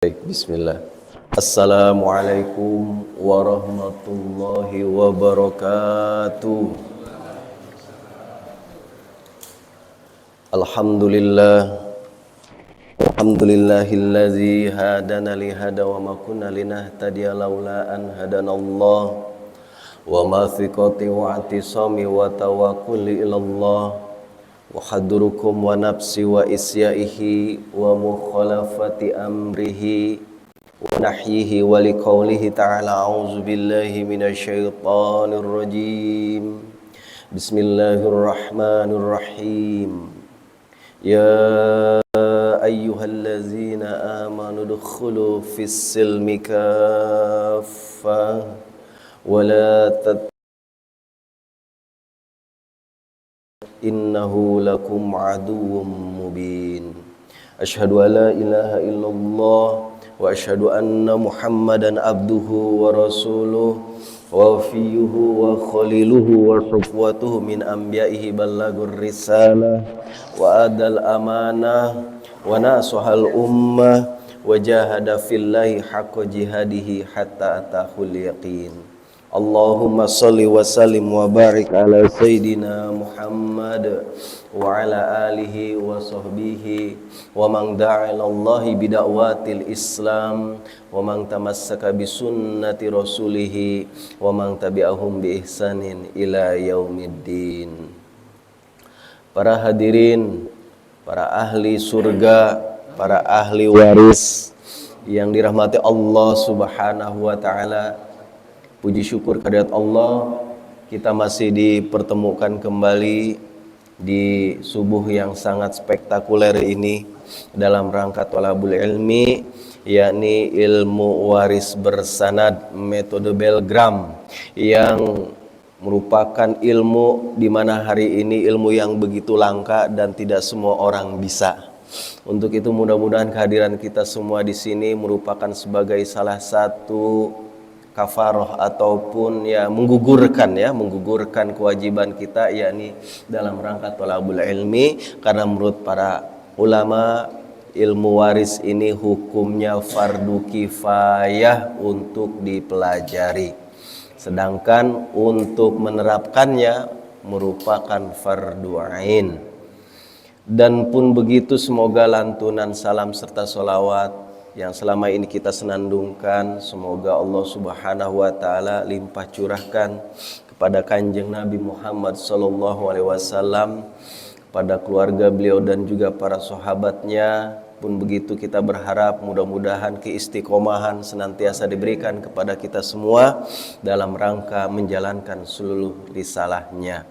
Baik, bismillah. Assalamualaikum warahmatullahi wabarakatuh. Alhamdulillah. Alhamdulillahillazi hadana lihada wa ma kunna linahtadiya laula an hadanallah. Wa ma thiqati wa atisami wa tawakkuli ilallah. Wa hadrukum wa nafsi wa isyaihi wa mukhalafati amrihi wa nahyihi wa liqaulihi ta'ala a'udzu billahi minasyaitonir rajim. Bismillahirrahmanirrahim. Ya ayyuhallazina amanu dukhulu fis silmi kaffah wa la innahu lakum aduwwum mubin. Asyhadu an la ilaha illallah wa asyhadu anna Muhammadan abduhu wa rasuluh wa fiyuhu wa khaliluhu wa safwatuhu min anbiya'ihi ballagur risalah wa adal amanah wa nasahal ummah wa jahada fillahi haqqa jihadihi hatta atahul yaqin. Allahumma salli wa sallim wa barik ala Sayyidina Muhammad wa ala alihi wa sahbihi wa man da'a ilallahi bida'watil Islam wa man tamassaka bi sunnati rasulih wa man tabi'ahum bi ihsanin ila yaumiddin. Para hadirin, para ahli surga, para ahli waris yang dirahmati Allah Subhanahu wa taala, puji syukur kehadirat Allah, kita masih dipertemukan kembali di subuh yang sangat spektakuler ini dalam rangka thalabul ilmi, yakni ilmu waris bersanad metode Belgram, yang merupakan ilmu di mana hari ini ilmu yang begitu langka dan tidak semua orang bisa. Untuk itu mudah-mudahan kehadiran kita semua di sini merupakan sebagai salah satu kafaroh ataupun menggugurkan kewajiban kita, yakni dalam rangka thalabul ilmi, karena menurut para ulama ilmu waris ini hukumnya fardu kifayah untuk dipelajari, sedangkan untuk menerapkannya merupakan fardu ain. Dan pun begitu, semoga lantunan salam serta sholawat yang selama ini kita senandungkan, semoga Allah Subhanahu wa taala limpah curahkan kepada Kanjeng Nabi Muhammad sallallahu alaihi wasallam, kepada keluarga beliau dan juga para sahabatnya. Pun begitu kita berharap mudah-mudahan keistiqomahan senantiasa diberikan kepada kita semua dalam rangka menjalankan seluruh risalahnya.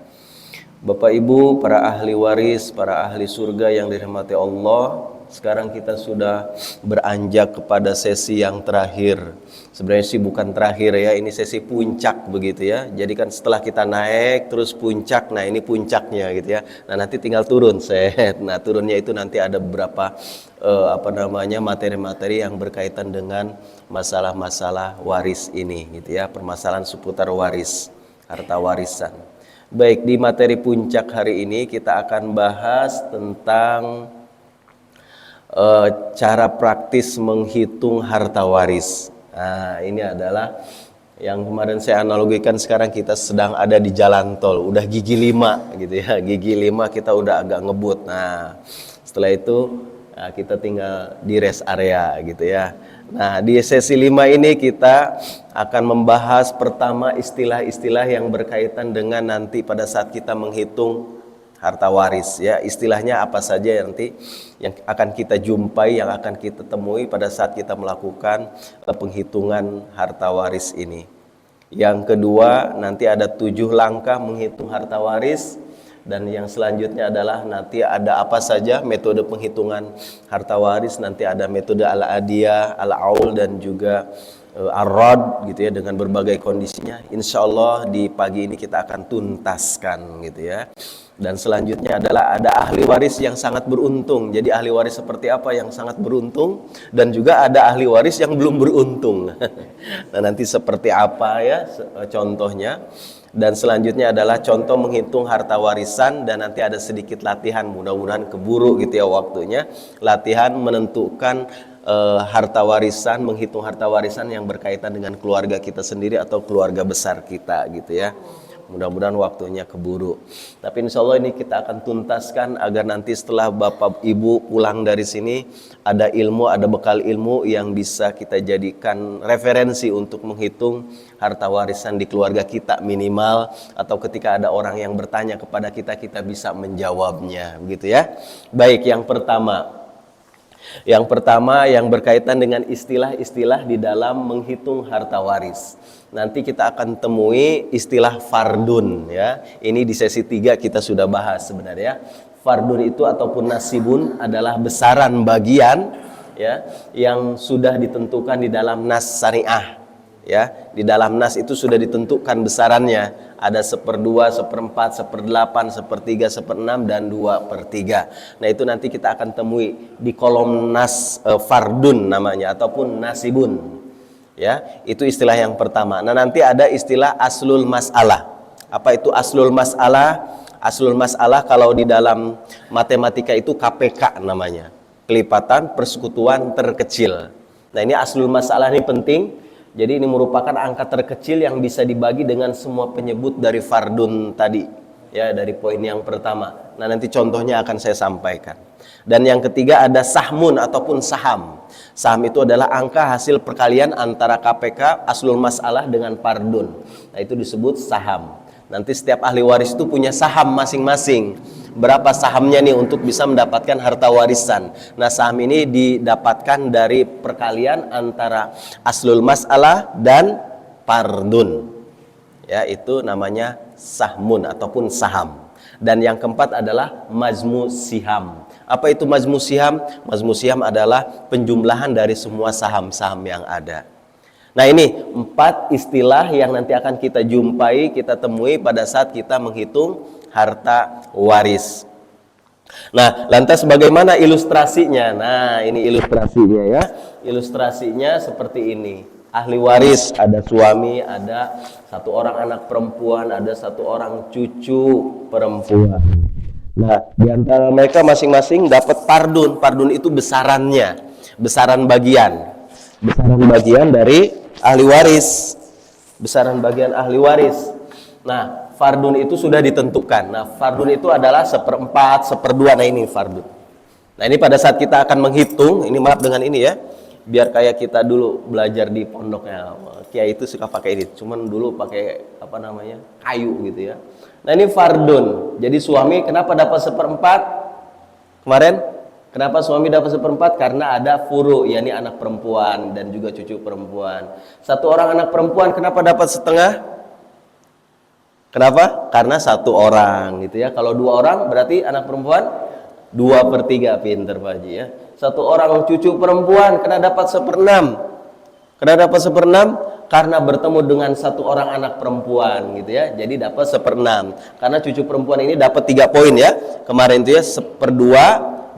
Bapak Ibu, para ahli waris, para ahli surga yang dirahmati Allah, sekarang kita sudah beranjak kepada sesi yang terakhir. Sebenarnya sih bukan terakhir ya, ini sesi puncak begitu ya. Jadi kan setelah kita naik terus puncak, nah ini puncaknya gitu ya. Nah nanti tinggal turun set. Nah turunnya itu nanti ada beberapa materi-materi yang berkaitan dengan masalah-masalah waris ini gitu ya, permasalahan seputar waris, harta warisan. Baik, di materi puncak hari ini kita akan bahas tentang cara praktis menghitung harta waris. Nah, ini adalah yang kemarin saya analogikan, sekarang kita sedang ada di jalan tol, udah gigi 5 gitu ya. Gigi 5 kita udah agak ngebut. Nah, setelah itu kita tinggal di rest area gitu ya. Nah, di sesi 5 ini kita akan membahas pertama istilah-istilah yang berkaitan dengan nanti pada saat kita menghitung harta waris ya. Istilahnya apa saja nanti yang akan kita jumpai, yang akan kita temui pada saat kita melakukan penghitungan harta waris ini. Yang kedua, nanti ada 7 langkah menghitung harta waris. Dan yang selanjutnya adalah nanti ada apa saja metode penghitungan harta waris. Nanti ada metode al-adiyah, al-aul, dan juga ar-rad gitu ya, dengan berbagai kondisinya. Insya Allah di pagi ini kita akan tuntaskan gitu ya. Dan selanjutnya adalah ada ahli waris yang sangat beruntung. Jadi ahli waris seperti apa yang sangat beruntung, dan juga ada ahli waris yang belum beruntung. Nah nanti seperti apa ya contohnya. Dan selanjutnya adalah contoh menghitung harta warisan, dan nanti ada sedikit latihan, mudah-mudahan keburu gitu ya waktunya, latihan menentukan harta warisan, menghitung harta warisan yang berkaitan dengan keluarga kita sendiri atau keluarga besar kita gitu ya. Mudah-mudahan waktunya keburu. Tapi insya Allah ini kita akan tuntaskan agar nanti setelah Bapak Ibu pulang dari sini ada ilmu, ada bekal ilmu yang bisa kita jadikan referensi untuk menghitung harta warisan di keluarga kita minimal, atau ketika ada orang yang bertanya kepada kita, kita bisa menjawabnya, begitu ya. Baik, yang pertama yang berkaitan dengan istilah-istilah di dalam menghitung harta waris. Nanti kita akan temui istilah fardun ya. Ini di sesi 3 kita sudah bahas sebenarnya. Fardun itu ataupun nasibun adalah besaran bagian ya yang sudah ditentukan di dalam nas syariah ya. Di dalam nas itu sudah ditentukan besarannya. Ada 1/2, 1/4, 1/8, 1/3, 1/6 dan 2/3. Nah, itu nanti kita akan temui di kolom nas fardun namanya ataupun nasibun. Ya, itu istilah yang pertama. Nah, nanti ada istilah aslul mas'alah. Apa itu aslul mas'alah? Aslul mas'alah kalau di dalam matematika itu KPK namanya. Kelipatan persekutuan terkecil. Nah, ini aslul mas'alah ini penting. Jadi ini merupakan angka terkecil yang bisa dibagi dengan semua penyebut dari fardun tadi. Ya, dari poin yang pertama. Nah, nanti contohnya akan saya sampaikan. Dan yang ketiga ada sahmun ataupun saham. Saham itu adalah angka hasil perkalian antara KPK aslul mas'alah dengan fardun. Nah, itu disebut saham. Nanti setiap ahli waris itu punya saham masing-masing. Berapa sahamnya nih untuk bisa mendapatkan harta warisan. Nah, saham ini didapatkan dari perkalian antara aslul mas'alah dan fardun. Ya, itu namanya sahmun ataupun saham. Dan yang keempat adalah majmu siham. Apa itu majmu siham? Majmu siham adalah penjumlahan dari semua saham-saham yang ada. Nah, ini 4 istilah yang nanti akan kita jumpai, kita temui pada saat kita menghitung harta waris. Nah, lantas bagaimana ilustrasinya? Nah, ini ilustrasinya ya. Ilustrasinya seperti ini. Ahli waris, ada suami, ada 1 orang anak perempuan, ada 1 orang cucu perempuan. Nah, di antara mereka masing-masing dapat fardun. Fardun itu besarannya, besaran bagian. Besaran bagian dari ahli waris. Besaran bagian ahli waris. Nah, fardun itu sudah ditentukan. Nah, fardun itu adalah 1/4, 1/2. Nah, ini fardun. Nah, ini pada saat kita akan menghitung, ini maaf dengan ini ya. Biar kayak kita dulu belajar di pondoknya. Kiai itu suka pakai ini. Cuman dulu pakai apa namanya? Kayu gitu ya. Nah, ini fardun. Jadi suami kenapa dapat 1/4? Kemarin kenapa suami dapat 1/4? Karena ada furu, yakni anak perempuan dan juga cucu perempuan. 1 orang anak perempuan kenapa dapat 1/2? Kenapa? Karena 1 orang gitu ya. Kalau 2 orang berarti anak perempuan 2/3. Pinter Pak Haji ya. 1 orang cucu perempuan kena dapat 1/6. Kena dapat 1/6 karena bertemu dengan 1 orang anak perempuan gitu ya. Jadi dapat 1/6. Karena cucu perempuan ini dapat 3 poin ya. Kemarin itu ya 1/2,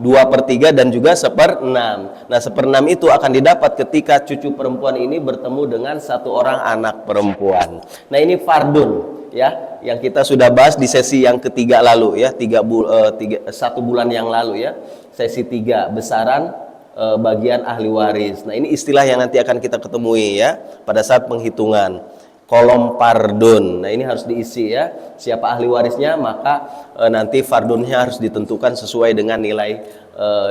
2/3 dan juga 1/6. Nah, 1/6 itu akan didapat ketika cucu perempuan ini bertemu dengan 1 orang anak perempuan. Nah, ini fardun ya, yang kita sudah bahas di sesi yang ketiga lalu ya, 1 bulan yang lalu ya, sesi 3 besaran bagian ahli waris. Nah, ini istilah yang nanti akan kita ketemui ya pada saat penghitungan kolom fardun. Nah, ini harus diisi ya, siapa ahli warisnya, maka nanti fardunnya harus ditentukan sesuai dengan nilai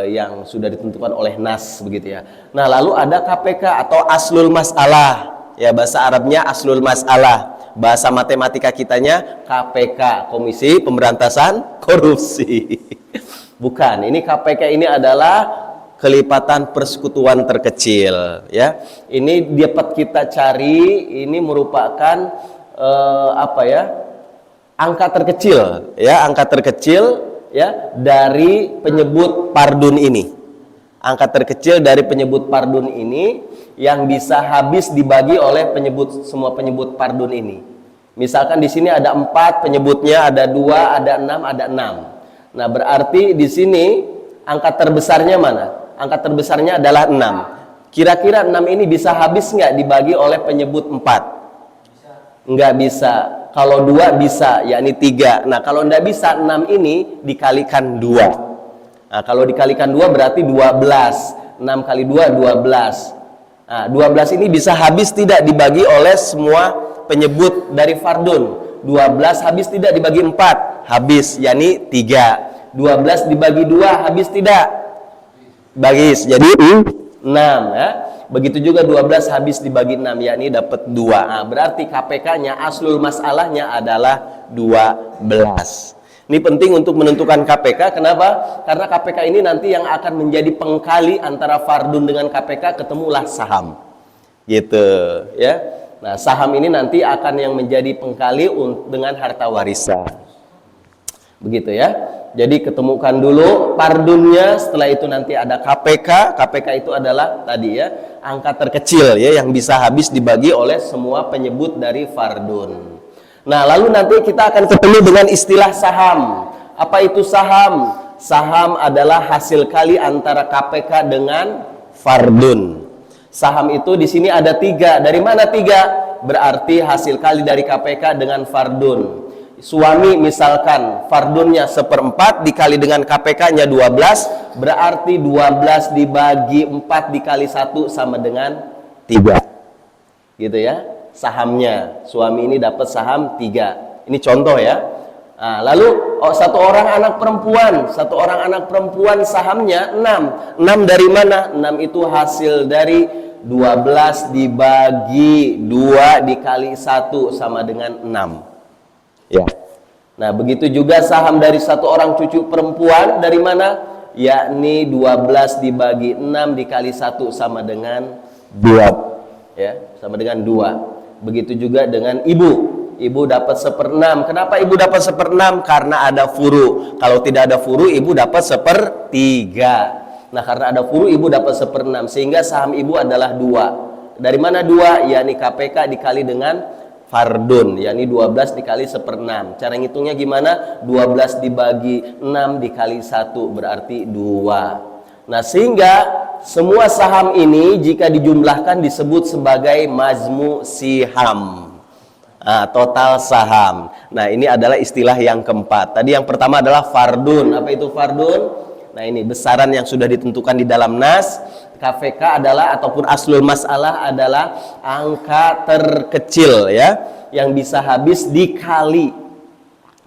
yang sudah ditentukan oleh nas begitu ya. Nah, lalu ada KPK atau aslul mas'alah ya, bahasa Arabnya aslul mas'alah. Bahasa matematika kitanya KPK, Komisi Pemberantasan Korupsi. Bukan, ini KPK ini adalah kelipatan persekutuan terkecil ya. Ini dapat kita cari, ini merupakan apa ya? Angka terkecil ya, angka terkecil ya dari penyebut fardun ini. Angka terkecil dari penyebut fardun ini yang bisa habis dibagi oleh semua penyebut fardun ini. Misalkan di sini ada 4 penyebutnya, ada 2, ada 6, ada 6. Nah, berarti di sini angka terbesarnya mana? Angka terbesarnya adalah 6. Kira-kira 6 ini bisa habis nggak dibagi oleh penyebut 4? Nggak bisa. Kalau 2 bisa, yakni 3. Nah, kalau nggak bisa, 6 ini dikalikan 2. Nah, kalau dikalikan 2 berarti 12. 6 kali 2, 12. Nah, 12 ini bisa habis tidak dibagi oleh semua penyebut dari fardun. 12 habis tidak dibagi 4? Habis, yakni 3. 12 dibagi 2 habis tidak? Habis, jadi 6 ya. Begitu juga 12 habis dibagi 6, yakni dapat 2. Nah, berarti KPK-nya, aslul masalahnya adalah 12. Ini penting untuk menentukan KPK. Kenapa? Karena KPK ini nanti yang akan menjadi pengkali antara fardun dengan KPK, ketemulah saham. Gitu, ya. Nah, saham ini nanti akan yang menjadi pengkali dengan harta warisan. Begitu ya. Jadi ketemukan dulu fardunnya, setelah itu nanti ada KPK. KPK itu adalah tadi ya, angka terkecil ya yang bisa habis dibagi oleh semua penyebut dari fardun. Nah, lalu nanti kita akan ketemu dengan istilah saham. Apa itu saham? Saham adalah hasil kali antara KPK dengan fardun. Saham itu di sini ada 3. Dari mana 3? Berarti hasil kali dari KPK dengan fardun. Suami misalkan fardunnya 1/4 dikali dengan KPK-nya 12, berarti 12 dibagi 4 dikali 1 sama dengan 3. Gitu ya. Sahamnya suami ini dapat saham 3. Ini contoh ya. Nah, lalu satu orang anak perempuan sahamnya 6. 6 dari mana? 6 itu hasil dari 12 dibagi 2 dikali 1 sama dengan 6 ya. Nah, begitu juga saham dari satu orang cucu perempuan dari mana? Yakni 12 dibagi 6 dikali 1 sama dengan 2 ya, sama dengan 2. Begitu juga dengan ibu. Ibu dapat 1/6. Kenapa ibu dapat 1/6? Karena ada furu. Kalau tidak ada furu, ibu dapat 1/3. Nah, karena ada furu, ibu dapat 1/6. Sehingga saham ibu adalah 2. Dari mana 2? Yakni KPK dikali dengan fardun. Yakni 12 dikali 1/6. Cara ngitungnya gimana? 12 dibagi 6 dikali 1 berarti 2. Nah, sehingga semua saham ini jika dijumlahkan disebut sebagai majmu siham. Total saham. Nah, ini adalah istilah yang keempat. Tadi yang pertama adalah fardun. Apa itu fardun? Nah, ini besaran yang sudah ditentukan di dalam nas. KPK adalah ataupun aslul masalah adalah angka terkecil ya yang bisa habis dikali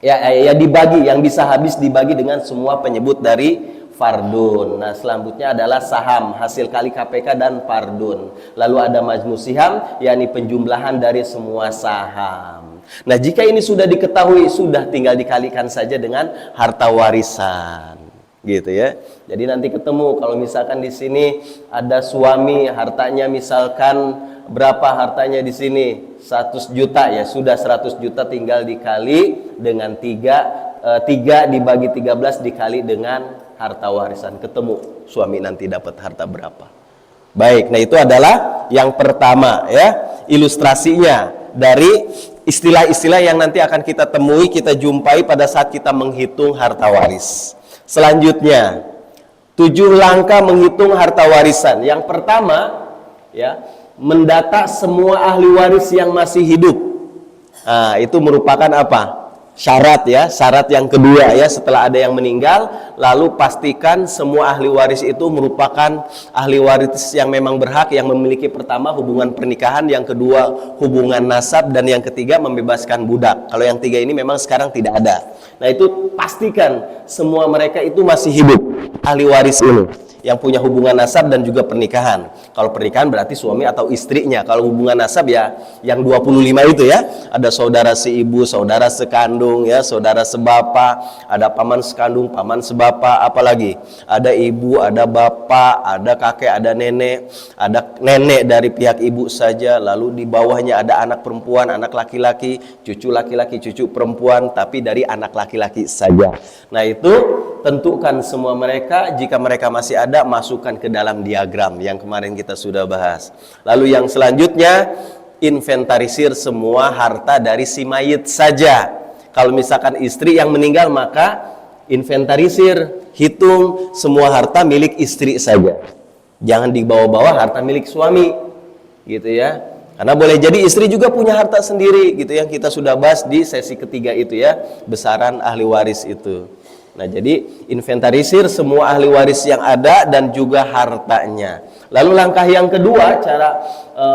ya dibagi, yang bisa habis dibagi dengan semua penyebut dari fardun. Nah, selanjutnya adalah saham, hasil kali KPK dan fardun. Lalu ada majmu siham, yakni penjumlahan dari semua saham. Nah, jika ini sudah diketahui, sudah tinggal dikalikan saja dengan harta warisan. Gitu ya. Jadi nanti ketemu kalau misalkan di sini ada suami, hartanya misalkan berapa hartanya di sini? 100 juta ya, sudah 100 juta tinggal dikali dengan 3 dibagi 13 dikali dengan harta warisan, ketemu suami nanti dapat harta berapa. Baik, nah itu adalah yang pertama ya, ilustrasinya dari istilah-istilah yang nanti akan kita temui, kita jumpai pada saat kita menghitung harta waris. Selanjutnya, 7 langkah menghitung harta warisan. Yang pertama ya, mendata semua ahli waris yang masih hidup. Nah, itu merupakan apa? Syarat ya, syarat yang kedua ya, setelah ada yang meninggal, lalu pastikan semua ahli waris itu merupakan ahli waris yang memang berhak, yang memiliki pertama hubungan pernikahan, yang kedua hubungan nasab, dan yang ketiga membebaskan budak. Kalau yang 3 ini memang sekarang tidak ada. Nah, itu pastikan semua mereka itu masih hidup, ahli waris ini, yang punya hubungan nasab dan juga pernikahan. Kalau pernikahan berarti suami atau istrinya. Kalau hubungan nasab ya yang 25 itu ya. Ada saudara seibu, saudara sekandung ya, saudara sebapa, ada paman sekandung, paman sebapa, apalagi ada ibu, ada bapak, ada kakek, ada nenek dari pihak ibu saja. Lalu di bawahnya ada anak perempuan, anak laki-laki, cucu laki-laki, cucu perempuan, tapi dari anak laki-laki saja. Nah, itu tentukan semua mereka. Jika mereka masih ada, masukkan ke dalam diagram yang kemarin kita sudah bahas. Lalu yang selanjutnya, inventarisir semua harta dari si mayit saja. Kalau misalkan istri yang meninggal, maka inventarisir, hitung semua harta milik istri saja. Jangan dibawa-bawa harta milik suami, gitu ya. Karena boleh jadi istri juga punya harta sendiri, gitu yang kita sudah bahas di sesi ketiga itu ya, besaran ahli waris itu. Nah, jadi inventarisir semua ahli waris yang ada dan juga hartanya. Lalu langkah yang kedua, cara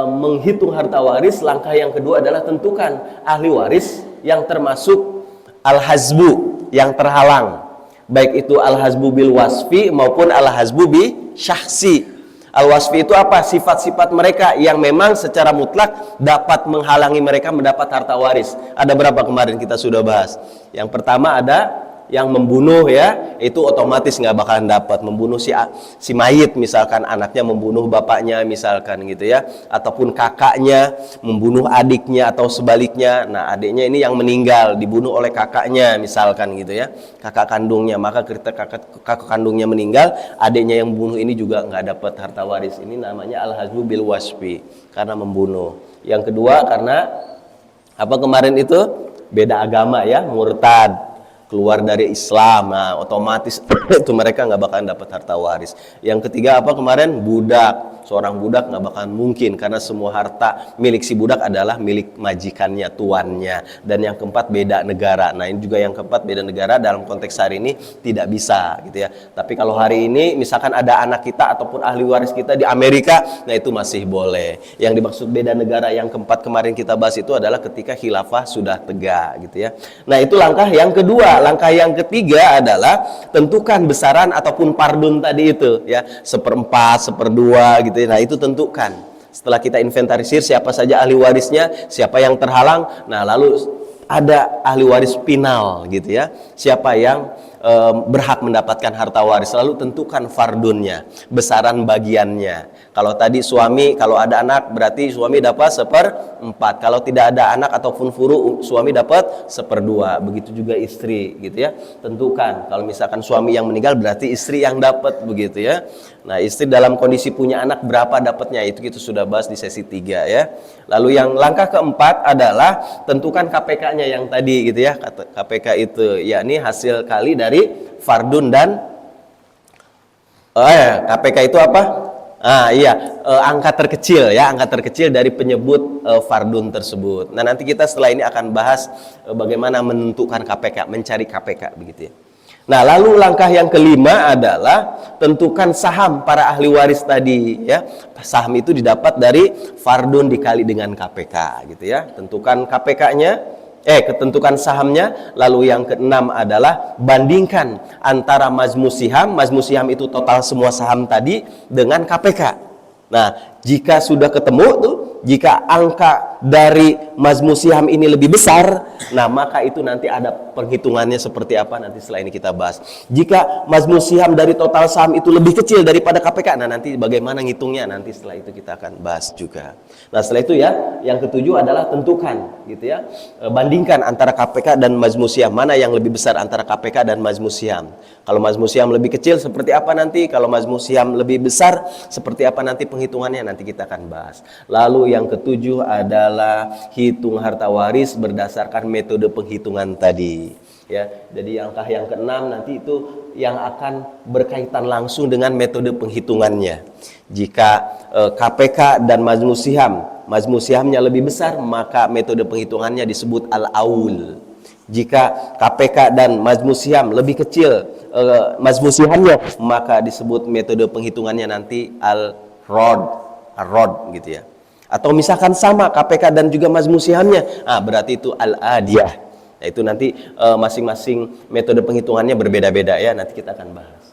menghitung harta waris, langkah yang kedua adalah tentukan ahli waris yang termasuk al-hazbu, yang terhalang. Baik itu al-hazbu bil wasfi maupun al-hazbu bi syahsi. Al-wasfi itu apa? Sifat-sifat mereka yang memang secara mutlak dapat menghalangi mereka mendapat harta waris. Ada berapa kemarin kita sudah bahas? Yang pertama ada yang membunuh, ya, itu otomatis nggak bakalan dapat. Membunuh si mayit, misalkan anaknya membunuh bapaknya misalkan gitu ya, ataupun kakaknya membunuh adiknya atau sebaliknya. Nah, adiknya ini yang meninggal dibunuh oleh kakaknya misalkan gitu ya, kakak kandungnya, maka ketika kakak kandungnya meninggal, adiknya yang membunuh ini juga nggak dapat harta waris. Ini namanya al-hazbu bil wasfi, karena membunuh. Yang kedua karena apa kemarin itu? Beda agama, ya, murtad, keluar dari Islam. Nah, otomatis itu mereka nggak bakalan dapat harta waris. Yang ketiga apa kemarin? Budak. Seorang budak nggak bakalan mungkin, karena semua harta milik si budak adalah milik majikannya, tuannya. Dan yang keempat beda negara. Nah, ini juga yang keempat beda negara dalam konteks hari ini tidak bisa gitu ya. Tapi kalau hari ini misalkan ada anak kita ataupun ahli waris kita di Amerika, nah itu masih boleh. Yang dimaksud beda negara yang keempat kemarin kita bahas itu adalah ketika khilafah sudah tegak gitu ya. Nah, itu langkah yang kedua. Langkah yang ketiga adalah tentukan besaran ataupun pardun tadi itu ya, 1/4, 1/2 gitu. Nah, itu tentukan. Setelah kita inventarisir siapa saja ahli warisnya, siapa yang terhalang, nah lalu ada ahli waris final gitu ya, siapa yang berhak mendapatkan harta waris, lalu tentukan fardunnya, besaran bagiannya. Kalau tadi suami, kalau ada anak berarti suami dapat 1/4, kalau tidak ada anak ataupun furu, suami dapat 1/2. Begitu juga istri gitu ya, tentukan. Kalau misalkan suami yang meninggal berarti istri yang dapat begitu ya. Nah, istri dalam kondisi punya anak berapa dapatnya, itu kita sudah bahas di sesi 3 ya. Lalu yang langkah keempat adalah tentukan KPK-nya yang tadi gitu ya. KPK itu yakni hasil kali dari fardun dan KPK itu apa? Angka terkecil ya, angka terkecil dari penyebut fardun tersebut. Nah, nanti kita setelah ini akan bahas bagaimana menentukan KPK, mencari KPK begitu ya. Nah, lalu langkah yang kelima adalah tentukan saham para ahli waris tadi ya. Saham itu didapat dari fardun dikali dengan KPK gitu ya. Tentukan KPK-nya, ketentukan sahamnya. Lalu yang keenam adalah bandingkan antara majmu siham itu total semua saham tadi dengan KPK. Nah, jika sudah ketemu tuh, jika angka dari majmu siham ini lebih besar, nah maka itu nanti ada perhitungannya seperti apa, nanti setelah ini kita bahas. Jika majmu siham dari total saham itu lebih kecil daripada KPK, nah nanti bagaimana ngitungnya, nanti setelah itu kita akan bahas juga. Nah, setelah itu ya, yang ketujuh adalah tentukan gitu ya, bandingkan antara KPK dan majmu siham, mana yang lebih besar antara KPK dan majmu siham. Kalau majmu siham lebih kecil seperti apa nanti, kalau majmu siham lebih besar seperti apa nanti perhitungannya, nanti kita akan bahas. Lalu yang ketujuh adalah hitung harta waris berdasarkan metode penghitungan tadi ya. Jadi langkah yang keenam nanti itu yang akan berkaitan langsung dengan metode penghitungannya. Jika KPK dan majmu sihamnya lebih besar, maka metode penghitungannya disebut al-aul. Jika KPK dan majmu siham lebih kecil majmu sihamnya, maka disebut metode penghitungannya nanti al-rod gitu ya. Atau misalkan sama KPK dan juga majmu sihamnya, berarti itu al-adiyah. Nah, itu nanti masing-masing metode penghitungannya berbeda-beda ya, nanti kita akan bahas.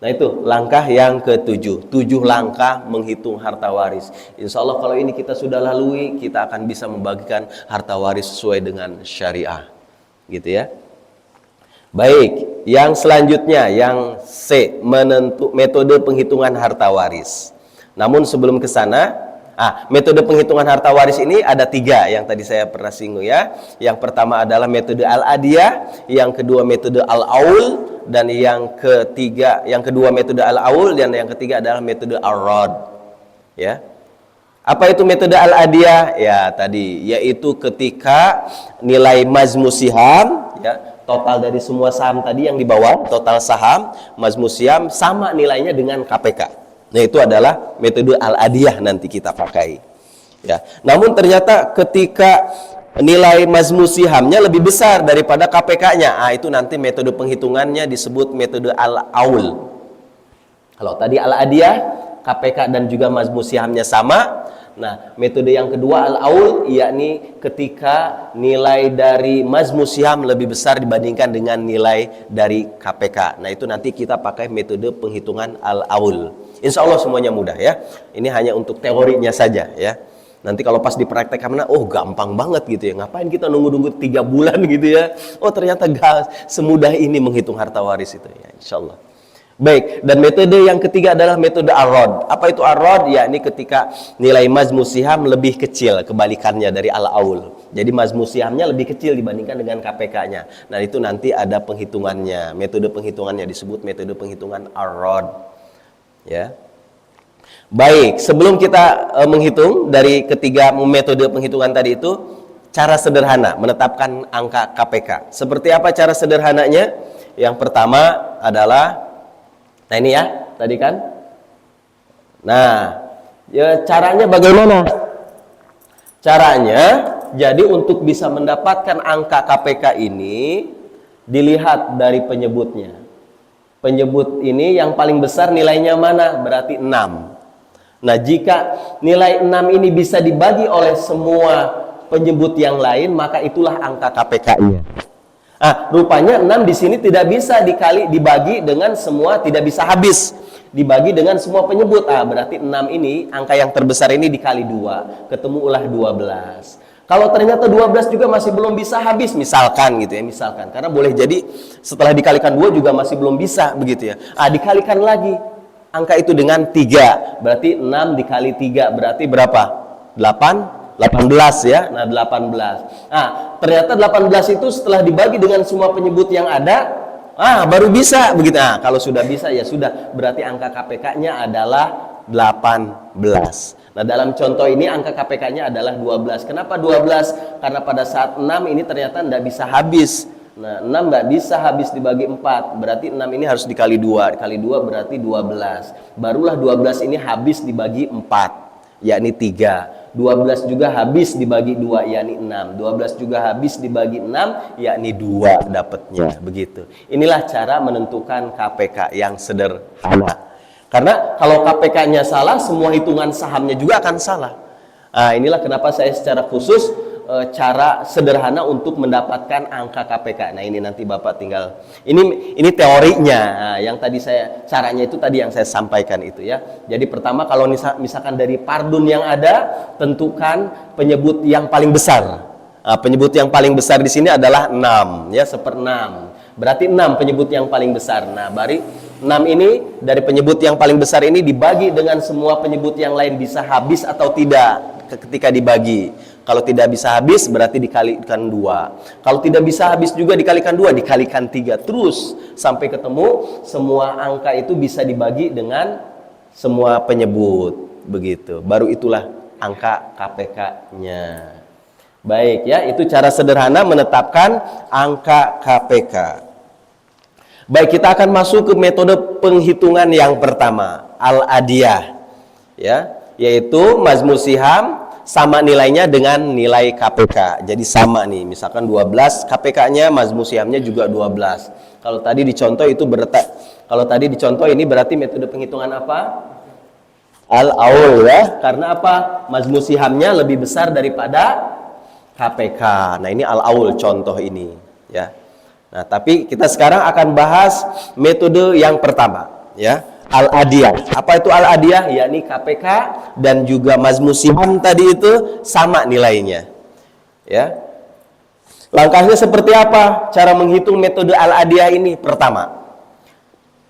Nah, itu langkah yang ketujuh, 7 langkah menghitung harta waris. Insya Allah kalau ini kita sudah lalui, kita akan bisa membagikan harta waris sesuai dengan syariah gitu ya. Baik, yang selanjutnya yang C, metode penghitungan harta waris. Namun sebelum ke sana, metode penghitungan harta waris ini ada 3 yang tadi saya pernah singgung ya. Yang pertama adalah metode al-adiyah, yang kedua metode al-aul, dan yang kedua metode al-aul, dan yang ketiga adalah metode al-rod. Ya. Apa itu metode al-adiyah? Ya, tadi yaitu ketika nilai majmu siham ya, total dari semua saham tadi yang di bawah, total saham majmu siham sama nilainya dengan KPK. Nah, itu adalah metode al-adiyah nanti kita pakai. Ya. Namun ternyata ketika nilai mazmusihamnya lebih besar daripada KPK-nya. Itu nanti metode penghitungannya disebut metode al-aul. Kalau tadi al-adiyah, KPK dan juga mazmusihamnya sama. Nah, metode yang kedua al-aul, yakni ketika nilai dari mazmusiham lebih besar dibandingkan dengan nilai dari KPK. Nah, itu nanti kita pakai metode penghitungan al-aul. Insya Allah semuanya mudah ya. Ini hanya untuk teorinya saja ya. Nanti kalau pas dipraktekkan, gampang banget gitu ya. Ngapain kita nunggu-nunggu 3 bulan gitu ya. Ternyata gak semudah ini menghitung harta waris itu ya, insya Allah. Baik, dan metode yang ketiga adalah metode ar-rad. Apa itu ar-rad? Yakni ketika nilai mazmusiham lebih kecil, kebalikannya dari al-aul. Jadi mazmusihamnya lebih kecil dibandingkan dengan KPK-nya. Nah, itu nanti ada penghitungannya. Metode penghitungannya disebut metode penghitungan ar-rad. Ya. Baik, sebelum kita menghitung dari ketiga metode penghitungan tadi itu, cara sederhana menetapkan angka KPK. Seperti apa cara sederhananya? Yang pertama adalah, nah ini ya, tadi kan. Nah, ya caranya bagaimana? Caranya, jadi untuk bisa mendapatkan angka KPK ini, dilihat dari penyebutnya. Penyebut ini yang paling besar nilainya mana? Berarti 6. Nah, jika nilai 6 ini bisa dibagi oleh semua penyebut yang lain, maka itulah angka KPK-nya. Rupanya 6 di sini tidak bisa dibagi dengan semua, tidak bisa habis dibagi dengan semua penyebut. Berarti 6 ini, angka yang terbesar ini dikali 2, ketemulah 12. Kalau ternyata 12 juga masih belum bisa habis, misalkan gitu ya, misalkan. Karena boleh jadi setelah dikalikan 2 juga masih belum bisa begitu ya. Dikalikan lagi angka itu dengan 3. Berarti 6 dikali 3 berarti berapa? 18 ya. Nah, 18. Ternyata 18 itu setelah dibagi dengan semua penyebut yang ada, baru bisa begitu. Kalau sudah bisa ya sudah, berarti angka KPK-nya adalah 18. Nah, dalam contoh ini angka KPK-nya adalah 12. Kenapa 12? Karena pada saat 6 ini ternyata tidak bisa habis. Nah, 6 nggak bisa habis dibagi 4. Berarti 6 ini harus dikali 2. Dikali 2 berarti 12. Barulah 12 ini habis dibagi 4, yakni 3. 12 juga habis dibagi 2, yakni 6. 12 juga habis dibagi 6, yakni 2 dapatnya. Begitu. Inilah cara menentukan KPK yang sederhana. Karena kalau KPK-nya salah, semua hitungan sahamnya juga akan salah. Inilah kenapa saya secara khusus cara sederhana untuk mendapatkan angka KPK. Nah, ini nanti Bapak tinggal, ini teorinya. Yang tadi caranya itu tadi yang saya sampaikan itu ya. Jadi pertama, kalau misalkan dari pardun yang ada, tentukan penyebut yang paling besar. Penyebut yang paling besar di sini adalah 6 ya, 1/6. Berarti 6 penyebut yang paling besar. Nah, 6 ini dari penyebut yang paling besar ini dibagi dengan semua penyebut yang lain, bisa habis atau tidak ketika dibagi. Kalau tidak bisa habis berarti dikalikan 2. Kalau tidak bisa habis juga dikalikan 2, dikalikan 3. Terus sampai ketemu semua angka itu bisa dibagi dengan semua penyebut. Begitu. Baru itulah angka KPK-nya. Baik ya, itu cara sederhana menetapkan angka KPK. Baik, kita akan masuk ke metode penghitungan yang pertama, al-adiyah. Ya, yaitu mazmusiham sama nilainya dengan nilai KPK. Jadi sama nih, misalkan 12 KPK-nya, mazmusihamnya juga 12. Kalau tadi dicontoh itu kalau tadi dicontoh ini berarti metode penghitungan apa? Al-aul ya. Karena apa? Mazmusihamnya lebih besar daripada KPK. Nah, ini al-aul contoh ini ya. Nah, tapi kita sekarang akan bahas metode yang pertama ya. Al-adiyah. Apa itu al-adiyah? Yakni KPK dan juga mazmusiham tadi itu sama nilainya. Ya. Langkahnya seperti apa? Cara menghitung metode al-adiyah ini? Pertama,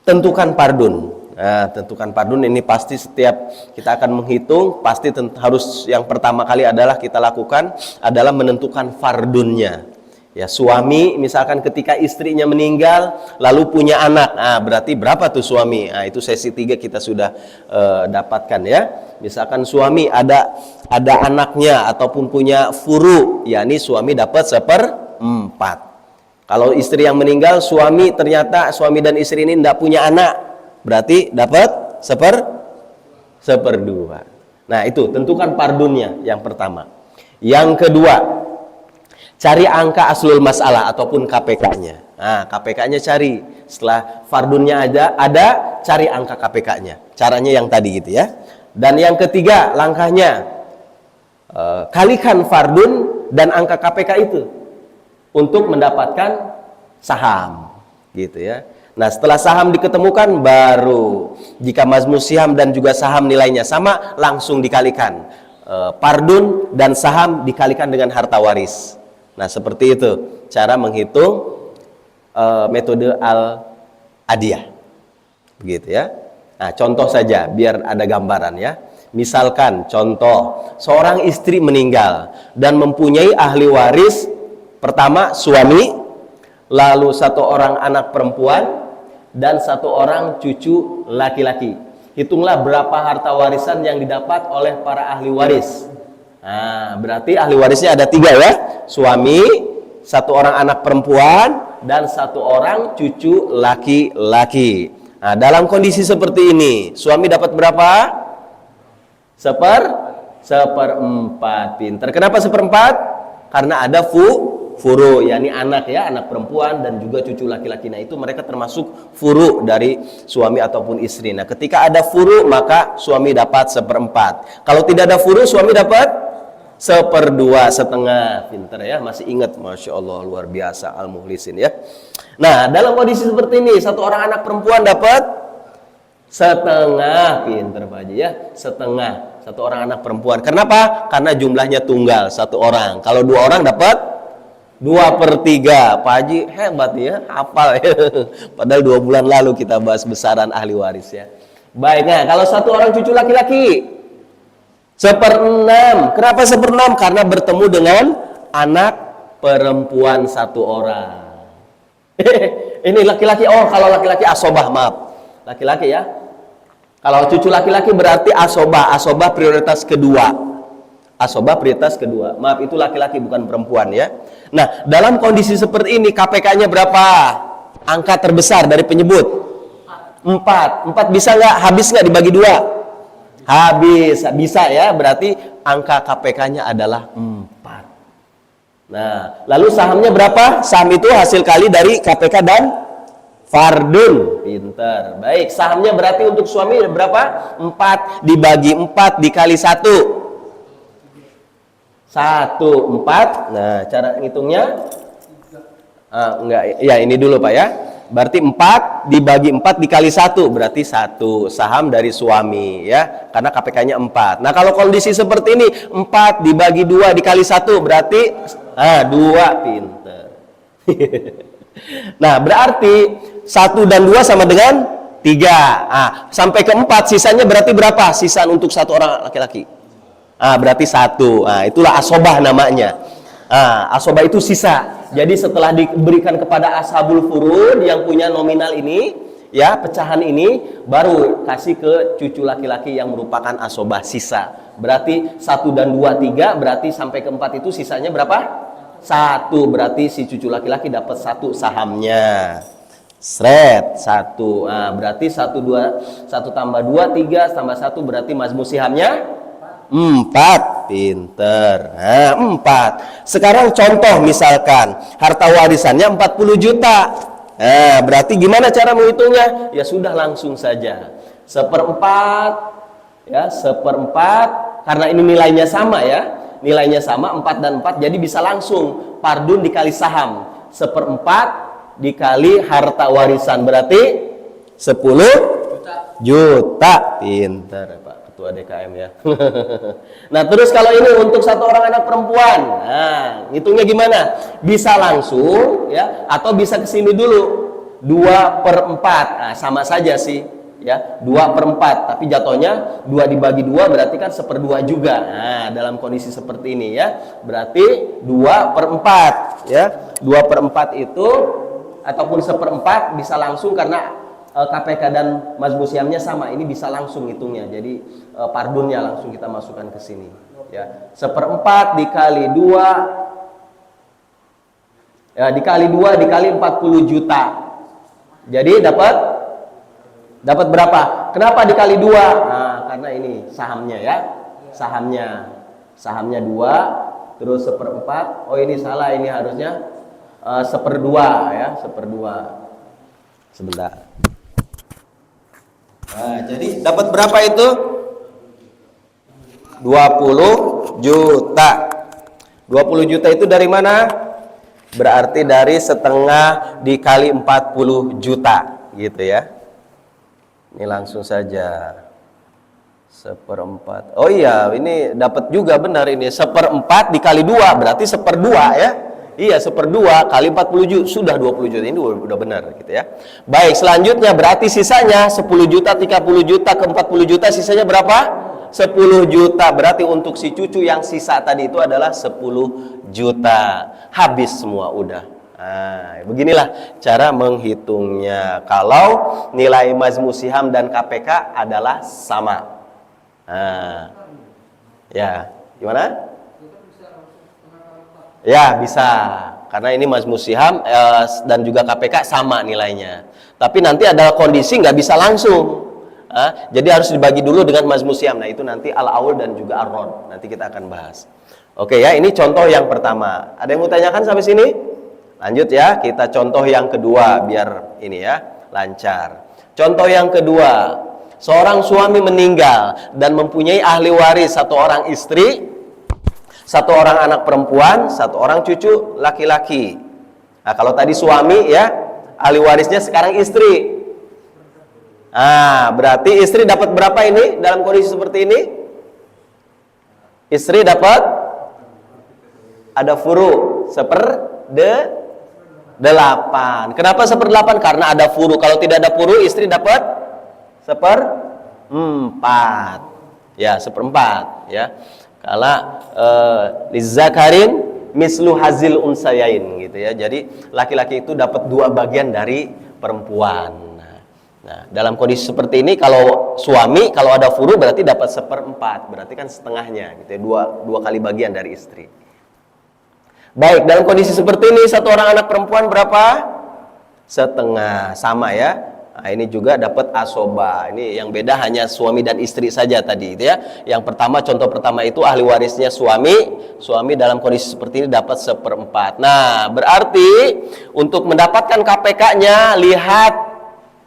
tentukan pardun. Nah, tentukan pardun ini pasti setiap kita akan menghitung, pasti harus yang pertama kali adalah kita lakukan adalah menentukan fardunnya. Ya, suami misalkan ketika istrinya meninggal lalu punya anak, berarti berapa tuh suami? Itu sesi 3 kita sudah dapatkan ya. Misalkan suami ada anaknya ataupun punya furu, yakni suami dapat 1/4. Kalau istri yang meninggal, ternyata suami dan istri ini tidak punya anak, berarti dapat 1/2. Nah, itu tentukan pardunnya yang pertama. Yang kedua, Cari angka aslul masalah ataupun KPK-nya. Nah, KPK-nya cari. Setelah fardunnya ada, cari angka KPK-nya. Caranya yang tadi gitu ya. Dan yang ketiga, langkahnya kalikan fardun dan angka KPK itu untuk mendapatkan saham, gitu ya. Nah, setelah saham diketemukan, baru jika mazmu siham dan juga saham nilainya sama, langsung dikalikan. Fardun dan saham dikalikan dengan harta waris. Nah, seperti itu cara menghitung metode al-adiyah. Begitu ya. Nah, contoh saja biar ada gambaran ya. Misalkan contoh, seorang istri meninggal dan mempunyai ahli waris pertama suami, lalu satu orang anak perempuan dan satu orang cucu laki-laki. Hitunglah berapa harta warisan yang didapat oleh para ahli waris. Nah, berarti ahli warisnya ada 3 ya. Suami, satu orang anak perempuan, dan satu orang cucu laki-laki. Nah, dalam kondisi seperti ini, suami dapat berapa? Seperempat. Pinter. Kenapa seperempat? Karena ada furu, yakni anak ya, anak perempuan dan juga cucu laki-laki. Nah, itu mereka termasuk furu dari suami ataupun istri. Nah, ketika ada furu, maka suami dapat seperempat. Kalau tidak ada furu, suami dapat 1/2. Pinter ya, masih ingat, Masya Allah, luar biasa al-muhlisin ya. Nah, dalam kondisi seperti ini, satu orang anak perempuan dapat 1/2. Pinter Pak Haji ya, 1/2. Satu orang anak perempuan. Kenapa? Karena jumlahnya tunggal, satu orang. Kalau 2 orang dapat 2/3. Pak Haji hebat ya, hafal ya. Padahal 2 bulan lalu kita bahas besaran ahli waris ya. Baik, nah kalau satu orang cucu laki-laki 1/6. Kenapa 1/6? Karena bertemu dengan anak perempuan satu orang. Ini laki-laki. Oh, kalau laki-laki asobah, maaf. Laki-laki ya. Kalau cucu laki-laki berarti asobah. Asobah prioritas kedua. Asobah prioritas kedua. Maaf, itu laki-laki bukan perempuan ya. Nah, dalam kondisi seperti ini KPK-nya berapa? Angka terbesar dari penyebut 4. 4 bisa nggak? Habis nggak dibagi 2? Habis, bisa ya, berarti angka KPK-nya adalah 4. Nah, lalu sahamnya berapa? Saham itu hasil kali dari KPK dan fardun. Pinter. Baik, sahamnya berarti untuk suami berapa? 4 dibagi 4 dikali 1. 1/4. Nah, cara ngitungnya enggak ya, ini dulu Pak ya. Berarti 4 dibagi 4 dikali 1 berarti 1 saham dari suami ya, karena KPK-nya 4. Nah, kalau kondisi seperti ini 4 dibagi 2 dikali 1 berarti 2. Pinter. Nah, berarti 1 dan 2 sama dengan 3. Sampai ke 4 sisanya berarti berapa? Sisa untuk satu orang laki-laki. Berarti 1. Itulah asobah namanya. Asobah itu sisa. Jadi setelah diberikan kepada ashabul furud yang punya nominal ini, ya, pecahan ini, baru kasih ke cucu laki-laki yang merupakan asobah sisa. Berarti 1 dan 2, 3, berarti sampai ke 4 itu sisanya berapa? 1. Berarti si cucu laki-laki dapat 1 sahamnya. Sret 1. Berarti 1 tambah 2, 3 tambah 1 berarti mazmu sihamnya 4. Pinter. 4. Sekarang contoh misalkan harta warisannya 40 juta. Berarti gimana cara menghitungnya? Ya sudah, langsung saja 1/4 ya, 1/4 karena ini nilainya sama ya. Nilainya sama 4 dan 4, jadi bisa langsung fardun dikali saham. 1/4 dikali harta warisan berarti 10 juta. Pinter Pak Ketua DKM ya. Nah, terus kalau ini untuk satu orang anak perempuan, hitungnya gimana? Bisa langsung ya, atau bisa kesini dulu 2/4. Sama saja sih ya, 2/4, tapi jatuhnya 2 dibagi 2 berarti kan 1/2 juga. Dalam kondisi seperti ini ya, berarti 2/4 ya. 2/4 itu ataupun 1/4 bisa langsung karena KPK dan mazmu sihamnya sama, ini bisa langsung hitungnya. Jadi pardunnya langsung kita masukkan ke sini ya. 1/4 dikali 2 ya, dikali 2 dikali 40 juta. Jadi dapat berapa? Kenapa dikali 2? Karena ini sahamnya ya. Sahamnya 2 terus 1/4. Oh ini salah, ini harusnya 1/2 ya, 1/2. Sebentar. Nah, jadi dapat berapa itu? 20 juta. 20 juta itu dari mana? Berarti dari setengah dikali 40 juta gitu ya. Ini langsung saja 1/4. Oh iya, ini dapat juga benar ini. 1/4 dikali 2 berarti 1/2 ya. Iya, 1/2 kali 40 juta sudah 20 juta. Ini udah benar gitu ya. Baik, selanjutnya berarti sisanya 10 juta, 30 juta ke 40 juta sisanya berapa? 10 juta. Berarti untuk si cucu yang sisa tadi itu adalah 10 juta. Habis semua udah. Nah, beginilah cara menghitungnya kalau nilai Majmu' Siham dan KPK adalah sama. Nah, ya, gimana? Ya, bisa. Karena ini Majmu' Siham dan juga KPK sama nilainya. Tapi nanti ada kondisi nggak bisa langsung. Jadi harus dibagi dulu dengan Majmu' Siham. Nah, itu nanti al-aul dan juga ar-rod. Nanti kita akan bahas. Oke ya, ini contoh yang pertama. Ada yang mau tanyakan sampai sini? Lanjut ya, kita contoh yang kedua biar ini ya, lancar. Contoh yang kedua, seorang suami meninggal dan mempunyai ahli waris satu orang istri, satu orang anak perempuan, satu orang cucu laki-laki. Nah, kalau tadi suami ya, ahli warisnya sekarang istri. Berarti istri dapat berapa ini dalam kondisi seperti ini? Istri dapat ada furu 1/8. Kenapa 1/8? Karena ada furu. Kalau tidak ada furu, istri dapat 1/4. Ya, 1/4 ya. Kala lizzakarin mislu hazil unsayain gitu ya. Jadi laki-laki itu dapat 2 bagian dari perempuan. Nah, dalam kondisi seperti ini kalau suami kalau ada furu berarti dapat 1/4, berarti kan setengahnya gitu ya, dua kali bagian dari istri. Baik, dalam kondisi seperti ini satu orang anak perempuan berapa? Setengah, sama ya. Nah, ini juga dapat asoba. Ini yang beda hanya suami dan istri saja tadi itu ya. Yang pertama, contoh pertama itu ahli warisnya suami. Suami dalam kondisi seperti ini dapat 1/4. Nah, berarti untuk mendapatkan KPK-nya lihat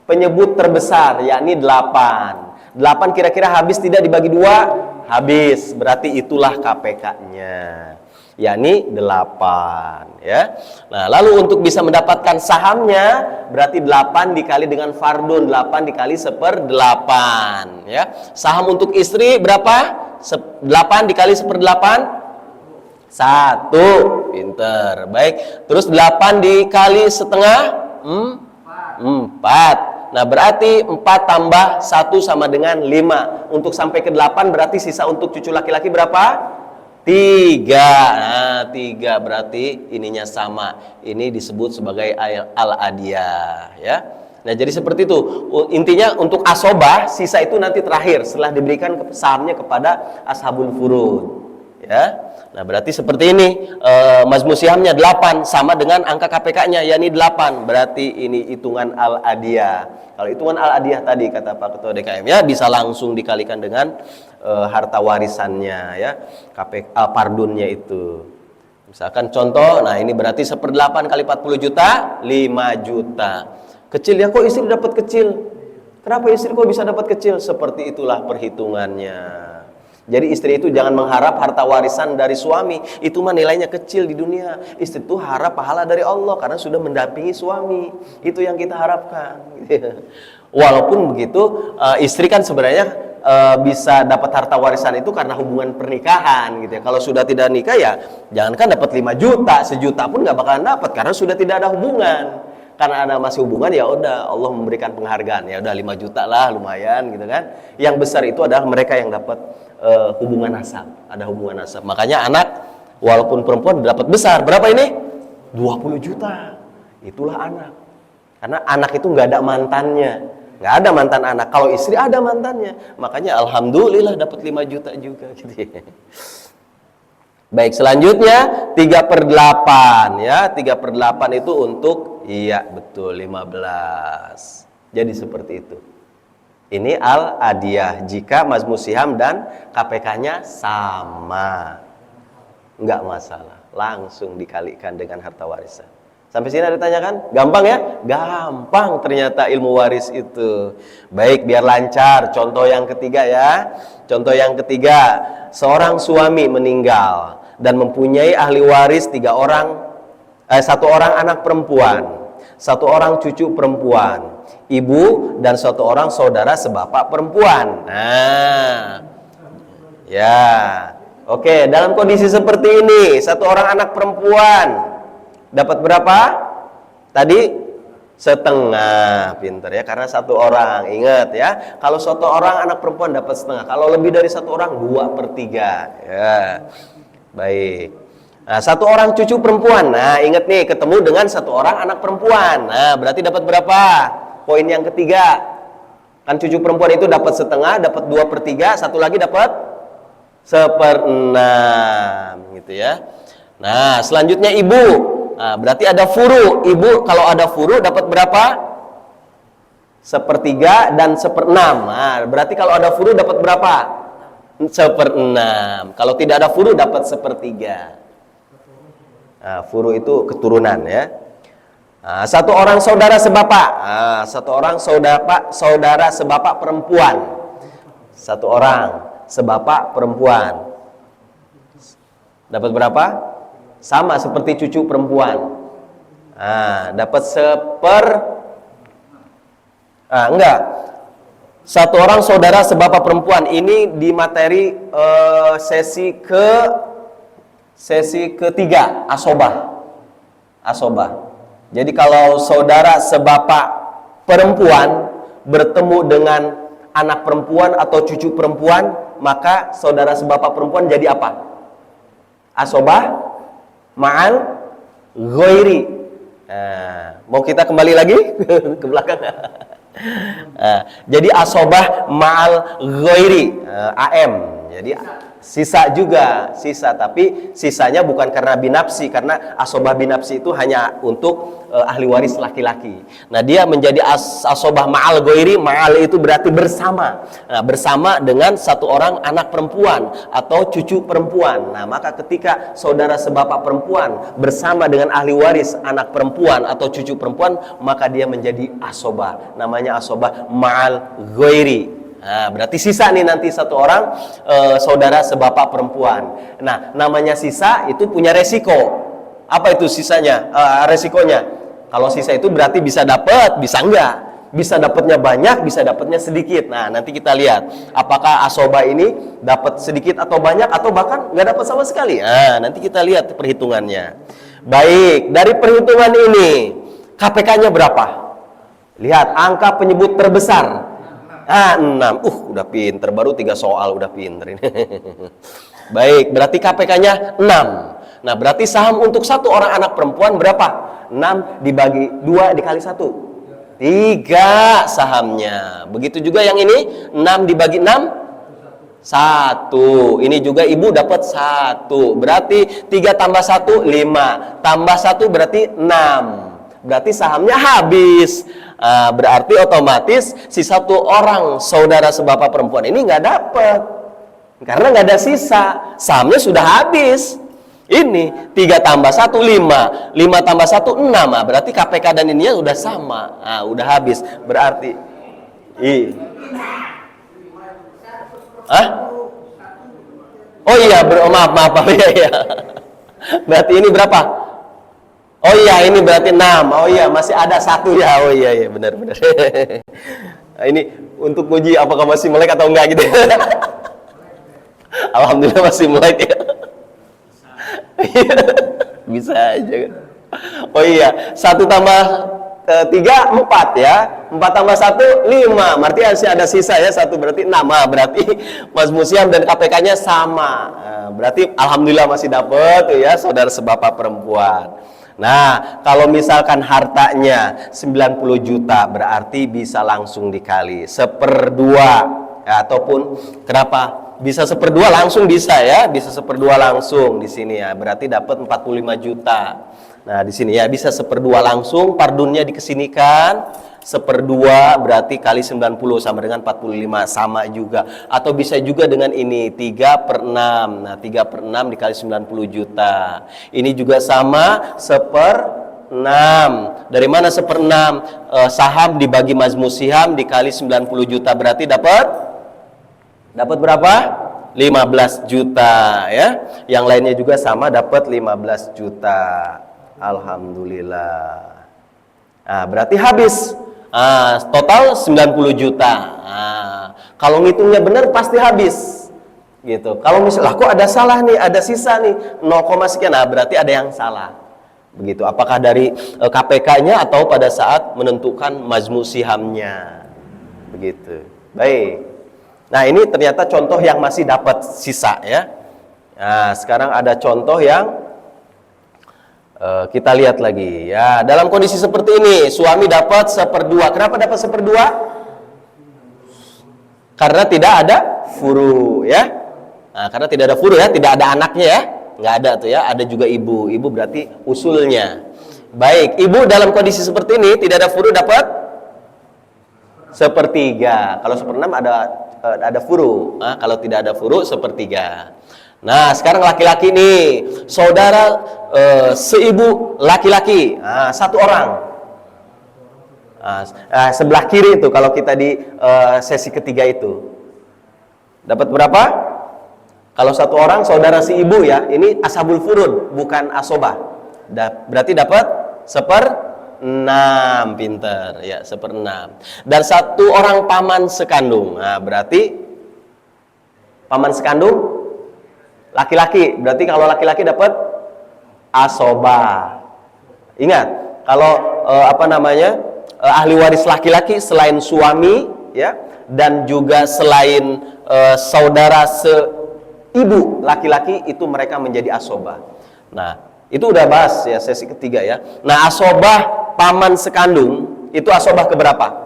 penyebut terbesar yakni 8. 8 kira-kira habis tidak dibagi 2? Habis. Berarti itulah KPK-nya. Yakni 8 ya. Nah, lalu untuk bisa mendapatkan sahamnya berarti 8 dikali dengan fardun, 8 dikali 1/8 ya. Saham untuk istri berapa? 8 dikali 1/8? 1. Pinter. Baik. Terus 8 dikali setengah? 4. Nah, berarti 4 tambah 1 sama dengan 5. Untuk sampai ke 8 berarti sisa untuk cucu laki-laki berapa? 3. Nah, 3 berarti ininya sama. Ini disebut sebagai al-adiyah ya. Nah, jadi seperti itu. Intinya untuk asobah sisa itu nanti terakhir setelah diberikan sahamnya kepada ashabul furud ya. Nah, berarti seperti ini Majmu' Sihamnya 8 sama dengan angka KPK-nya yakni 8. Berarti ini hitungan al-adiyah. Kalau hitungan al-adiyah tadi kata Pak Ketua DKM ya bisa langsung dikalikan dengan harta warisannya ya, KPK pardunnya itu. Misalkan contoh, nah ini berarti 1/8 kali 40 juta, 5 juta. Kecil ya, kok istri dapat kecil? Kenapa istri kok bisa dapat kecil? Seperti itulah perhitungannya. Jadi istri itu jangan mengharap harta warisan dari suami, itu mah nilainya kecil di dunia. Istri itu harap pahala dari Allah karena sudah mendampingi suami. Itu yang kita harapkan. Walaupun begitu, istri kan sebenarnya bisa dapat harta warisan itu karena hubungan pernikahan gitu ya. Kalau sudah tidak nikah ya jangankan dapat 5 juta, 1 juta pun nggak bakalan dapat karena sudah tidak ada hubungan. Karena ada masih hubungan ya udah Allah memberikan penghargaan, ya udah 5 juta lah lumayan gitu kan. Yang besar itu adalah mereka yang dapat hubungan nasab, ada hubungan nasab. Makanya anak walaupun perempuan dapat besar, berapa ini? 20 juta. Itulah anak. Karena anak itu nggak ada mantannya. Nggak ada mantan anak. Kalau istri ada mantannya. Makanya alhamdulillah dapat 5 juta juga gitu ya. Baik, selanjutnya 3/8 ya. 3/8 itu untuk iya betul 15. Jadi seperti itu. Ini al-adiyah jika Majmu' Siham dan KPK-nya sama. Enggak masalah, langsung dikalikan dengan harta warisan. Sampai sini ada ditanyakan? Gampang ya? Gampang ternyata ilmu waris itu. Baik, biar lancar. Contoh yang ketiga ya. Contoh yang ketiga, seorang suami meninggal dan mempunyai ahli waris satu orang anak perempuan, satu orang cucu perempuan, ibu dan satu orang saudara sebapak perempuan. Nah, ya, oke. Dalam kondisi seperti ini, satu orang anak perempuan dapat berapa? Tadi setengah. Pinter ya, karena satu orang. Ingat ya, kalau satu orang anak perempuan dapat setengah. Kalau lebih dari satu orang 2/3. Ya, baik. Nah, satu orang cucu perempuan. Nah, ingat nih, ketemu dengan satu orang anak perempuan. Nah, berarti dapat berapa? Poin yang ketiga. Kan cucu perempuan itu dapat setengah, dapat 2/3, satu lagi dapat 1/6 gitu ya. Nah, selanjutnya ibu. Nah, berarti ada furu. Ibu kalau ada furu dapat berapa? 1/3 dan 1/6. Nah, berarti kalau ada furu dapat berapa? 1/6. Kalau tidak ada furu dapat 1/3. Nah, furu itu keturunan ya. Nah, satu orang saudara sebapak. Nah, satu orang saudara sebapak perempuan. Satu orang sebapak perempuan. Dapat berapa? Sama seperti cucu perempuan. Dapat enggak. Satu orang saudara sebapak perempuan. Ini di materi sesi ketiga, asobah. Jadi kalau saudara sebapak perempuan bertemu dengan anak perempuan atau cucu perempuan, maka saudara sebapak perempuan jadi apa? Asobah ma'al ghairi. Mau kita kembali lagi ke belakang? Jadi asobah ma'al ghairi, AM. Jadi sisa juga, tapi sisanya bukan karena binafsi, karena asobah binafsi itu hanya untuk ahli waris laki-laki. Nah, dia menjadi asobah ma'al ghairi. Ma'al itu berarti bersama. Nah, bersama dengan satu orang anak perempuan atau cucu perempuan. Nah, maka ketika saudara sebapak perempuan bersama dengan ahli waris anak perempuan atau cucu perempuan, maka dia menjadi asobah. Namanya asobah ma'al ghairi. Nah, berarti sisa nih nanti satu orang saudara sebapak perempuan. Nah, namanya sisa itu punya resiko. Apa itu sisanya? Resikonya. Kalau sisa itu berarti bisa dapat, bisa enggak. Bisa dapatnya banyak, bisa dapatnya sedikit. Nah, nanti kita lihat apakah asobah ini dapat sedikit atau banyak, atau bahkan nggak dapat sama sekali. Nah, nanti kita lihat perhitungannya. Baik, dari perhitungan ini KPK-nya berapa? Lihat angka penyebut terbesar. 6. Udah pinter, baru 3 soal udah pinter ini. Baik, berarti KPK-nya 6. Nah, berarti saham untuk satu orang anak perempuan berapa? 6 dibagi 2 dikali 1. 3 sahamnya. Begitu juga yang ini, 6 dibagi 6 1. Ini juga ibu dapat 1. Berarti 3 tambah 1 5. Tambah 1 berarti 6. Berarti sahamnya habis. Berarti otomatis si satu orang saudara sebapak perempuan ini nggak dapat, karena nggak ada sisa, sahamnya sudah habis. Ini 3 tambah 1 5, 5 tambah 1 6. Berarti KPK dan ininya udah sama. Udah habis. Berarti oh iya, maaf ya. Berarti ini berapa? Oh iya, ini berarti 6. Oh iya, masih ada 1 ya. Oh iya, benar. Nah, ini untuk uji apakah masih melek atau enggak gitu. Alhamdulillah masih melek ya. Bisa aja kan. Oh iya, 1 tambah 3 4 ya. 4 tambah 1 5. Berarti masih ada sisa ya, 1 berarti 6. Berarti Mas Musiam dan KPK-nya sama. Berarti alhamdulillah masih dapat ya, saudara sebapak perempuan. Nah, kalau misalkan hartanya 90 juta berarti bisa langsung dikali 1/2 ya, ataupun kenapa? Bisa 1/2 langsung bisa ya, bisa 1/2 langsung di sini ya. Berarti dapat 45 juta. Nah, di sini ya bisa 1/2 langsung, pardunnya dikesinikan. 1/2 berarti kali 90 sama dengan 45, sama juga. Atau bisa juga dengan ini 3/6. Nah, 3/6 dikali 90 juta. Ini juga sama 1/6. Dari mana 1/6? Saham dibagi majmu' siham dikali 90 juta berarti dapat berapa? 15 juta ya. Yang lainnya juga sama dapat 15 juta. Alhamdulillah. Nah, berarti habis. Total 90 juta. Kalau ngitungnya benar pasti habis. Gitu. Kalau misalnya kok ada salah nih, ada sisa nih 0, sekian, nah berarti ada yang salah. Begitu. Apakah dari KPK-nya atau pada saat menentukan majmu' sihamnya. Begitu. Baik. Nah, ini ternyata contoh yang masih dapat sisa ya. Nah, sekarang ada contoh yang kita lihat lagi ya. Dalam kondisi seperti ini, suami dapat 1/2. Kenapa dapat 1/2? Karena tidak ada furu ya. Nah, karena tidak ada furu ya, tidak ada anaknya ya. Nggak ada tuh ya, ada juga ibu. Ibu berarti usulnya. Baik, ibu dalam kondisi seperti ini tidak ada furu dapat 1/3. Kalau 1/6 ada furu. Nah, kalau tidak ada furu 1/3. Nah, sekarang laki-laki nih, saudara seibu laki-laki, satu orang. Sebelah kiri itu kalau kita di sesi ketiga itu dapat berapa? Kalau satu orang saudara seibu ya, ini ashabul furud bukan asobah. Berarti dapat 1/6, pinter ya, 1/6. Dan satu orang paman sekandung. Nah, berarti paman sekandung laki-laki, berarti kalau laki-laki dapat asobah. Ingat, kalau ahli waris laki-laki selain suami ya, dan juga selain saudara seibu laki-laki itu mereka menjadi asobah. Nah, itu udah bahas ya sesi ketiga ya. Nah, asobah paman sekandung itu asobah keberapa?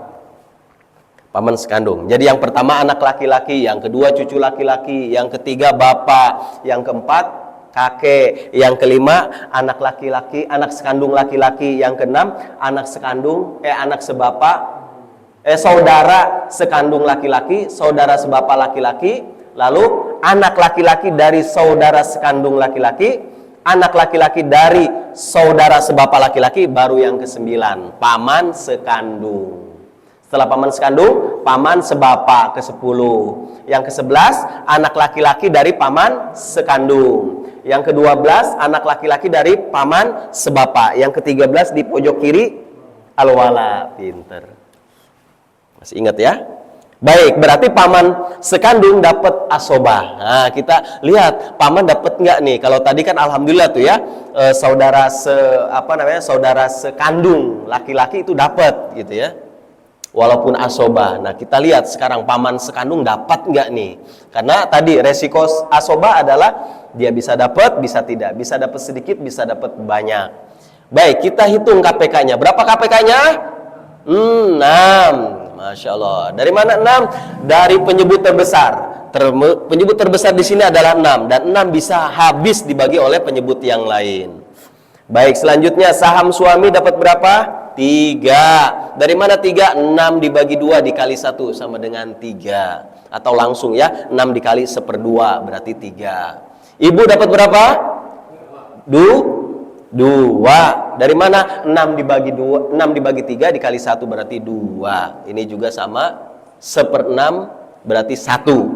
Paman sekandung. Jadi yang pertama anak laki-laki, yang kedua cucu laki-laki, yang ketiga bapak, yang keempat kakek, yang kelima anak laki-laki, anak sekandung laki-laki, yang keenam anak sekandung anak sebapak saudara sekandung laki-laki, saudara sebapak laki-laki, lalu anak laki-laki dari saudara sekandung laki-laki, anak laki-laki dari saudara sebapak laki-laki, baru yang ke-9 paman sekandung. Setelah paman sekandung, paman sebapak ke-10. Yang ke-11, anak laki-laki dari paman sekandung. Yang ke-12, anak laki-laki dari paman sebapak. Yang ke-13 di pojok kiri, alwala. Pinter. Masih ingat ya? Baik, berarti paman sekandung dapat asobah. Nah, kita lihat paman dapat nggak nih? Kalau tadi kan alhamdulillah tuh ya, saudara sekandung laki-laki itu dapat gitu ya. Walaupun asobah. Nah, kita lihat sekarang paman sekandung dapat nggak nih? Karena tadi resiko asobah adalah dia bisa dapat, bisa tidak, bisa dapat sedikit, bisa dapat banyak. Baik, kita hitung KPK-nya. Berapa KPK-nya? 6. Masya Allah. Dari mana 6? Dari penyebut terbesar. Penyebut terbesar di sini adalah 6 dan 6 bisa habis dibagi oleh penyebut yang lain. Baik, selanjutnya saham suami dapat berapa? 3. Dari mana 3? 6 dibagi 2 dikali 1 sama dengan 3. Atau langsung ya, 6 dikali 1/2 berarti 3. Ibu dapat berapa? 2. Dari mana? 6 dibagi 2, 6 dibagi 3 dikali 1 berarti 2. Ini juga sama 1/6 berarti 1.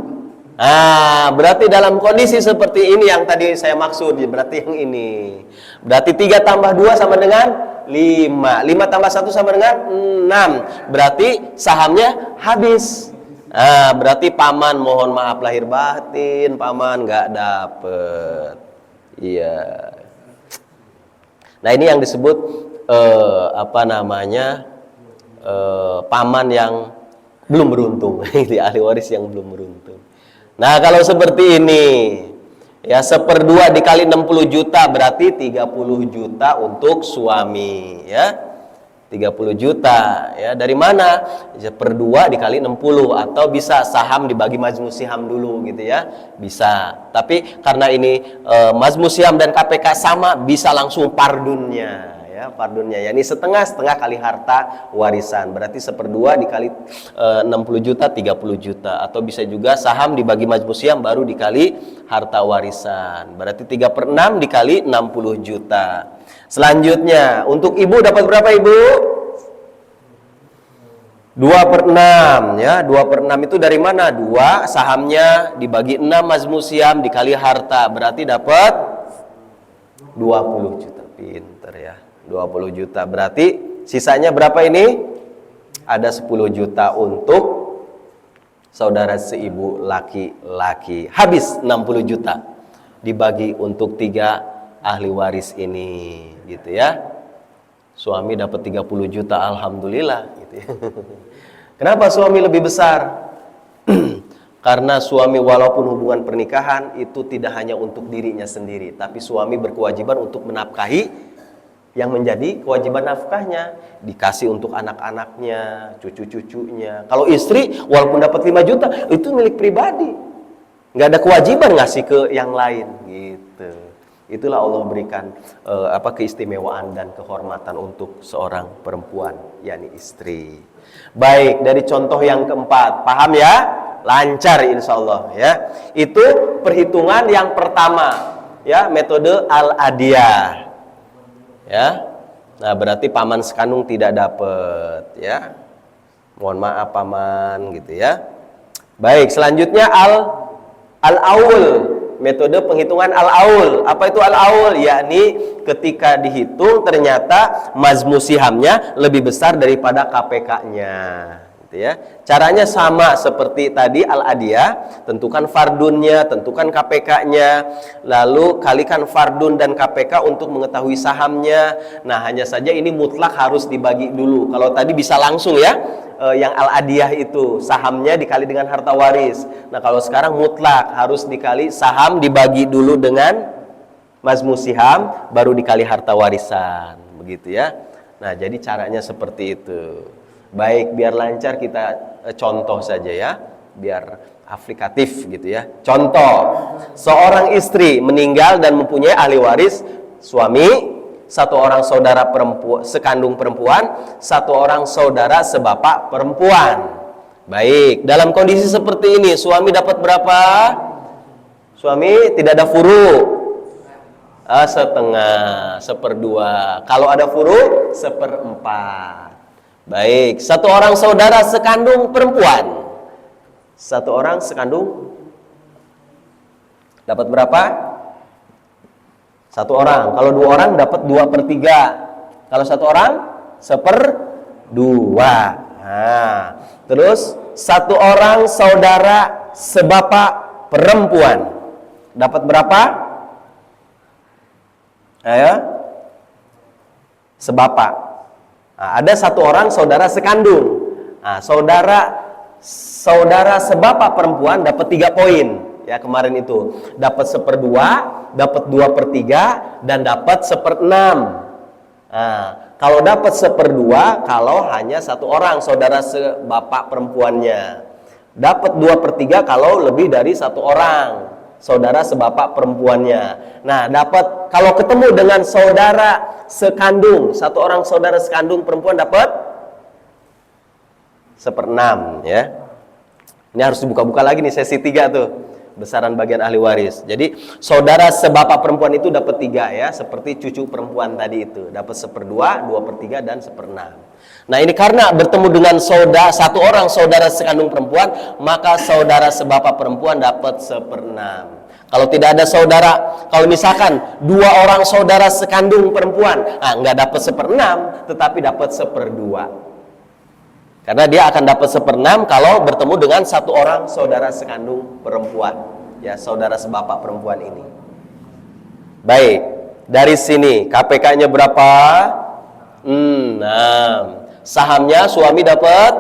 Nah, berarti dalam kondisi seperti ini yang tadi saya maksud, berarti yang ini. Berarti 3 tambah 2 sama dengan 5. 5 tambah 1 sama dengan 6. Berarti sahamnya habis. Nah, berarti paman mohon maaf lahir batin, paman nggak dapet. Iya. Nah, ini yang disebut paman yang belum beruntung. Ini ahli waris yang belum beruntung. Nah, kalau seperti ini ya 1/2 dikali 60 juta berarti 30 juta untuk suami ya. 30 juta ya. Dari mana? Per 2 dikali 60, atau bisa saham dibagi majmus siham dulu gitu ya. Bisa. Tapi karena ini majmus siham dan KPK sama, bisa langsung pardunnya ya, pardunnya yakni setengah kali harta warisan. Berarti 1/2 dikali 60 juta 30 juta, atau bisa juga saham dibagi majmus siham baru dikali harta warisan. Berarti 3/6 dikali 60 juta. Selanjutnya, untuk ibu dapat berapa ibu? 2/6 ya. 2/6 itu dari mana? 2 sahamnya dibagi 6 majmus siham dikali harta, berarti dapat 20 juta. Pinter ya. 20 juta. Berarti sisanya berapa ini? Ada 10 juta untuk saudara seibu laki-laki. Habis 60 juta. Dibagi untuk 3 ahli waris ini gitu ya. Suami dapat 30 juta, alhamdulillah gitu ya. Kenapa suami lebih besar? Karena suami walaupun hubungan pernikahan itu tidak hanya untuk dirinya sendiri, tapi suami berkewajiban untuk menafkahi yang menjadi kewajiban nafkahnya, dikasih untuk anak-anaknya, cucu-cucunya. Kalau istri walaupun dapat 5 juta itu milik pribadi, nggak ada kewajiban ngasih ke yang lain gitu. Itulah Allah berikan keistimewaan dan kehormatan untuk seorang perempuan, yakni istri. Baik, dari contoh yang keempat, paham ya? Lancar insya Allah ya. Itu perhitungan yang pertama ya, metode al-adiyah ya. Nah berarti paman sekandung tidak dapat ya. Mohon maaf paman gitu ya. Baik, selanjutnya al-aul. Metode penghitungan al-aul. Apa itu al-aul? Yakni ketika dihitung ternyata majmus sihamnya lebih besar daripada KPK-nya. Gitu ya. Caranya sama seperti tadi al-adiyah. Tentukan fardunnya, tentukan KPK-nya, lalu kalikan fardun dan KPK untuk mengetahui sahamnya. Nah, hanya saja ini mutlak harus dibagi dulu. Kalau tadi bisa langsung ya. Yang al-adiyah itu sahamnya dikali dengan harta waris. Nah kalau sekarang mutlak harus dikali saham dibagi dulu dengan majmus siham baru dikali harta warisan, begitu ya. Nah jadi caranya seperti itu. Baik, biar lancar kita contoh saja ya, biar aplikatif gitu ya. Contoh, seorang istri meninggal dan mempunyai ahli waris suami, 1 orang saudara perempuan sekandung perempuan, 1 orang saudara sebapak perempuan. Baik, dalam kondisi seperti ini suami dapat berapa? Suami tidak ada furu, setengah, 1/2. Kalau ada furu, 1/4. Baik, 1 orang saudara sekandung perempuan, 1 orang sekandung dapat berapa? 1 orang. Kalau 2 orang dapat 2/3. Kalau 1 orang 1/2. Nah, terus 1 orang saudara sebapak perempuan dapat berapa? Ayo. Sebapak. Nah, ada 1 orang saudara sekandung. Nah, saudara sebapak perempuan dapat 3 poin. Ya kemarin itu dapat 1/2, dapat 2/3, dan dapat 1/6. Nah, kalau dapat 1/2 kalau hanya 1 orang saudara sebapak perempuannya, dapat 2/3 kalau lebih dari 1 orang saudara sebapak perempuannya. Nah dapat kalau ketemu dengan saudara sekandung, 1 orang saudara sekandung perempuan dapat 1/6 ya. Ini harus dibuka-buka lagi nih sesi 3 tuh. Besaran bagian ahli waris. Jadi saudara sebapak perempuan itu dapat 3 ya, seperti cucu perempuan tadi itu dapat 1/2, 2/3 dan 1/6. Nah ini karena bertemu dengan 1 orang saudara sekandung perempuan, maka saudara sebapak perempuan dapat 1/6. Kalau tidak ada saudara, kalau misalkan 2 orang saudara sekandung perempuan, nggak dapat 1/6, tetapi dapat 1/2. Karena dia akan dapat 1/6 kalau bertemu dengan 1 orang saudara sekandung perempuan. Ya, saudara sebapak perempuan ini. Baik, dari sini KPK-nya berapa? 6. Sahamnya suami dapat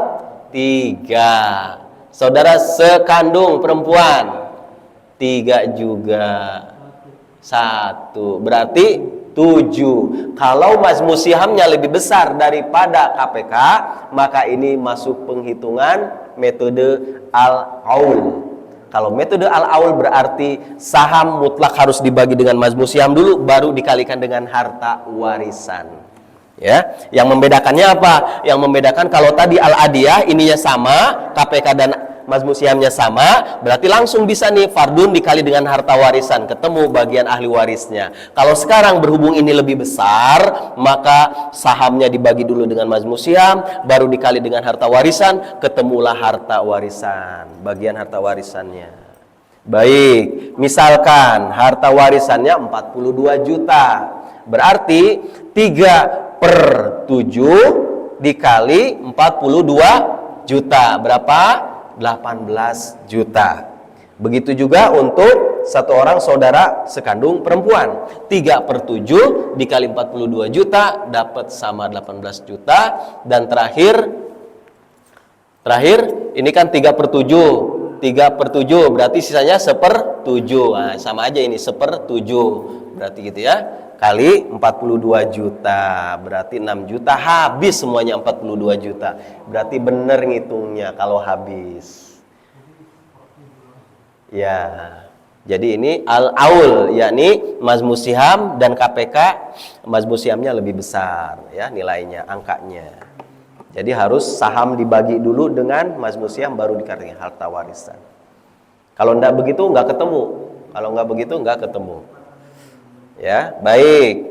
3. Saudara sekandung perempuan 3 juga. 1. Berarti Kalau majmu sihamnya lebih besar daripada KPK, maka ini masuk penghitungan metode al-aul. Kalau metode al-aul berarti saham mutlak harus dibagi dengan majmu siham dulu, baru dikalikan dengan harta warisan. Ya, yang membedakannya apa? Yang membedakan kalau tadi al-adiyah ininya sama, KPK dan majmu sihamnya sama, berarti langsung bisa nih fardun dikali dengan harta warisan, ketemu bagian ahli warisnya. Kalau sekarang berhubung ini lebih besar, maka sahamnya dibagi dulu dengan majmu siham, baru dikali dengan harta warisan, ketemulah harta warisan, bagian harta warisannya. Baik, misalkan harta warisannya 42 juta. Berarti 3/7 dikali 42 juta. Berapa? 18 juta. Begitu juga untuk satu orang saudara sekandung perempuan. 3/7 dikali 42 juta dapat sama 18 juta. Dan terakhir ini kan 3/7. 3/7 berarti sisanya 1/7. Nah, sama aja ini 1/7. Berarti gitu ya. Kali 42 juta berarti 6 juta, habis semuanya 42 juta. Berarti benar ngitungnya kalau habis. Ya. Jadi ini al-aul, yakni majmu siham dan KPK, majmu sihamnya lebih besar ya nilainya, angkanya. Jadi harus saham dibagi dulu dengan majmu siham baru dikali harta warisan. Kalau enggak begitu enggak ketemu. Kalau enggak begitu enggak ketemu. Ya, baik.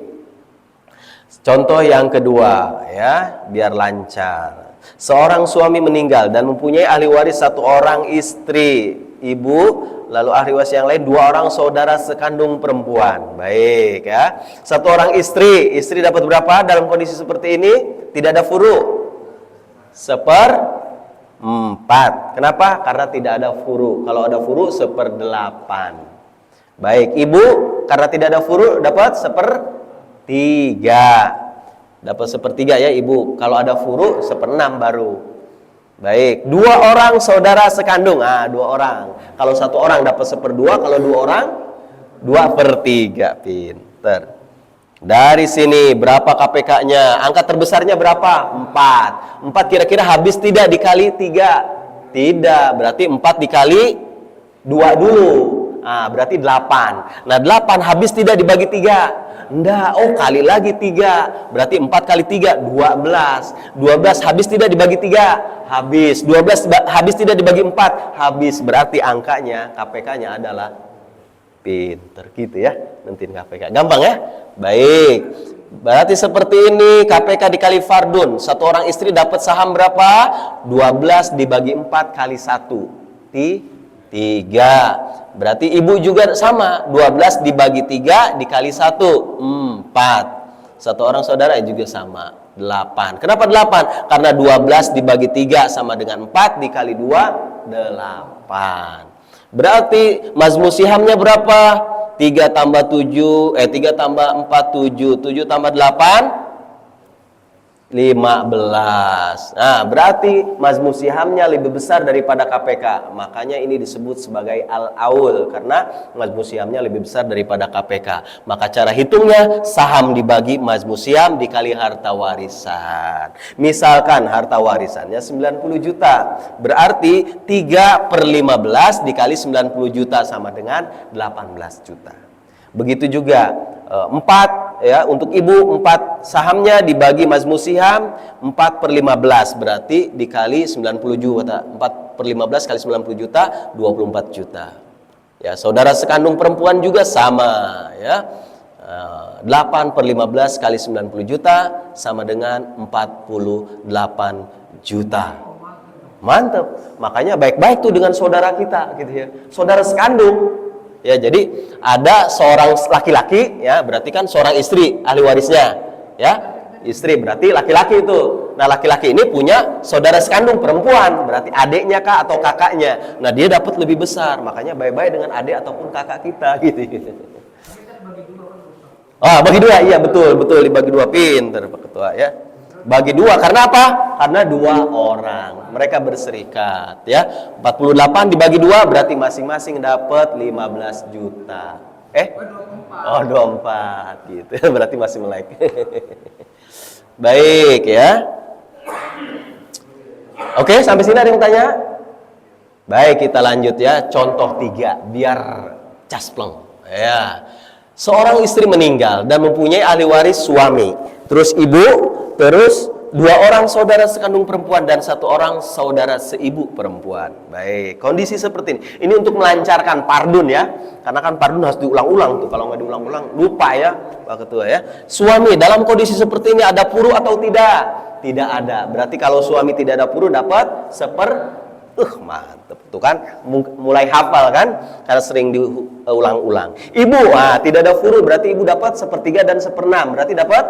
Contoh yang kedua ya, biar lancar. Seorang suami meninggal dan mempunyai ahli waris satu orang istri, ibu, lalu ahli waris yang lain 2 orang saudara sekandung perempuan. Baik ya. Satu orang istri dapat berapa dalam kondisi seperti ini? Tidak ada furu. 1/4. Kenapa? Karena tidak ada furu. Kalau ada furu 1/8. Baik, ibu karena tidak ada furu dapat 1/3. Dapat 1/3 ya ibu. Kalau ada furu 1/6 baru. Baik, 2 orang saudara sekandung. 2 orang. Kalau 1 orang dapat 1/2, kalau 2 orang 2/3. Pinter. Dari sini berapa KPK-nya? Angka terbesarnya berapa? 4. 4 kira-kira habis tidak dikali 3? Tidak. Berarti 4 dikali 2 dulu. Berarti 8. Nah 8 habis tidak dibagi 3? Enggak, kali lagi 3. Berarti 4 kali 3, 12. 12 habis tidak dibagi 3? Habis. 12 habis tidak dibagi 4? Habis. Berarti angkanya, KPK-nya adalah pinter gitu ya. Nentuin KPK. Gampang ya? Baik. Berarti seperti ini, KPK dikali fardun. Satu orang istri dapat saham berapa? 12 dibagi 4 kali 1. 3. Berarti ibu juga sama, 12 dibagi 3 dikali 1, 4. Satu orang saudara juga sama, 8. Kenapa 8? Karena 12 dibagi 3 sama dengan 4 dikali 2, 8. Berarti majmu sihamnya berapa? 3 tambah 7, 3 tambah 4, 7. 7 tambah 8, 15. Nah, berarti majmu sihamnya lebih besar daripada KPK. Makanya ini disebut sebagai al-aul, karena majmu sihamnya lebih besar daripada KPK. Maka cara hitungnya saham dibagi majmu siham dikali harta warisan. Misalkan harta warisannya 90 juta. Berarti 3/15 dikali 90 juta sama dengan 18 juta. Begitu juga 4 ya, untuk ibu 4 sahamnya dibagi majmu siham 4/15 berarti dikali 90 juta. 4/15 kali 90 juta 24 juta. Ya, saudara sekandung perempuan juga sama ya. 8/15 kali 90 juta sama dengan 48 juta. Mantap. Makanya baik-baik tuh dengan saudara kita gitu ya. Saudara sekandung. Ya, jadi ada seorang laki-laki ya, berarti kan seorang istri ahli warisnya. Ya, istri berarti laki-laki itu. Nah, laki-laki ini punya saudara sekandung perempuan, berarti adiknya kah atau kakaknya. Nah, dia dapat lebih besar. Makanya baik-baik dengan adik ataupun kakak kita gitu. Bagi 2. Iya, betul dibagi 2. Pinter Pak Ketua ya. Bagi 2 karena apa? Karena 2 orang. Mereka berserikat ya. 48 dibagi 2 berarti masing-masing dapat 15 juta. Oh, 24 gitu. Berarti masih melek. Baik ya. Oke, sampai sini ada yang tanya? Baik, kita lanjut ya. Contoh 3 biar caspleng. Ya. Seorang istri meninggal dan mempunyai ahli waris suami, terus ibu, terus 2 orang saudara sekandung perempuan dan 1 orang saudara seibu perempuan. Baik, kondisi seperti ini. Ini untuk melancarkan pardun ya. Karena kan pardun harus diulang-ulang tuh. Kalau nggak diulang-ulang lupa ya, Pak Ketua ya. Suami dalam kondisi seperti ini ada puru atau tidak? Tidak ada. Berarti kalau suami tidak ada puru dapat mantep tuh kan, mulai hafal kan, karena sering diulang-ulang. Ibu, tidak ada furu, berarti ibu dapat 1/3 dan 1/6, berarti dapat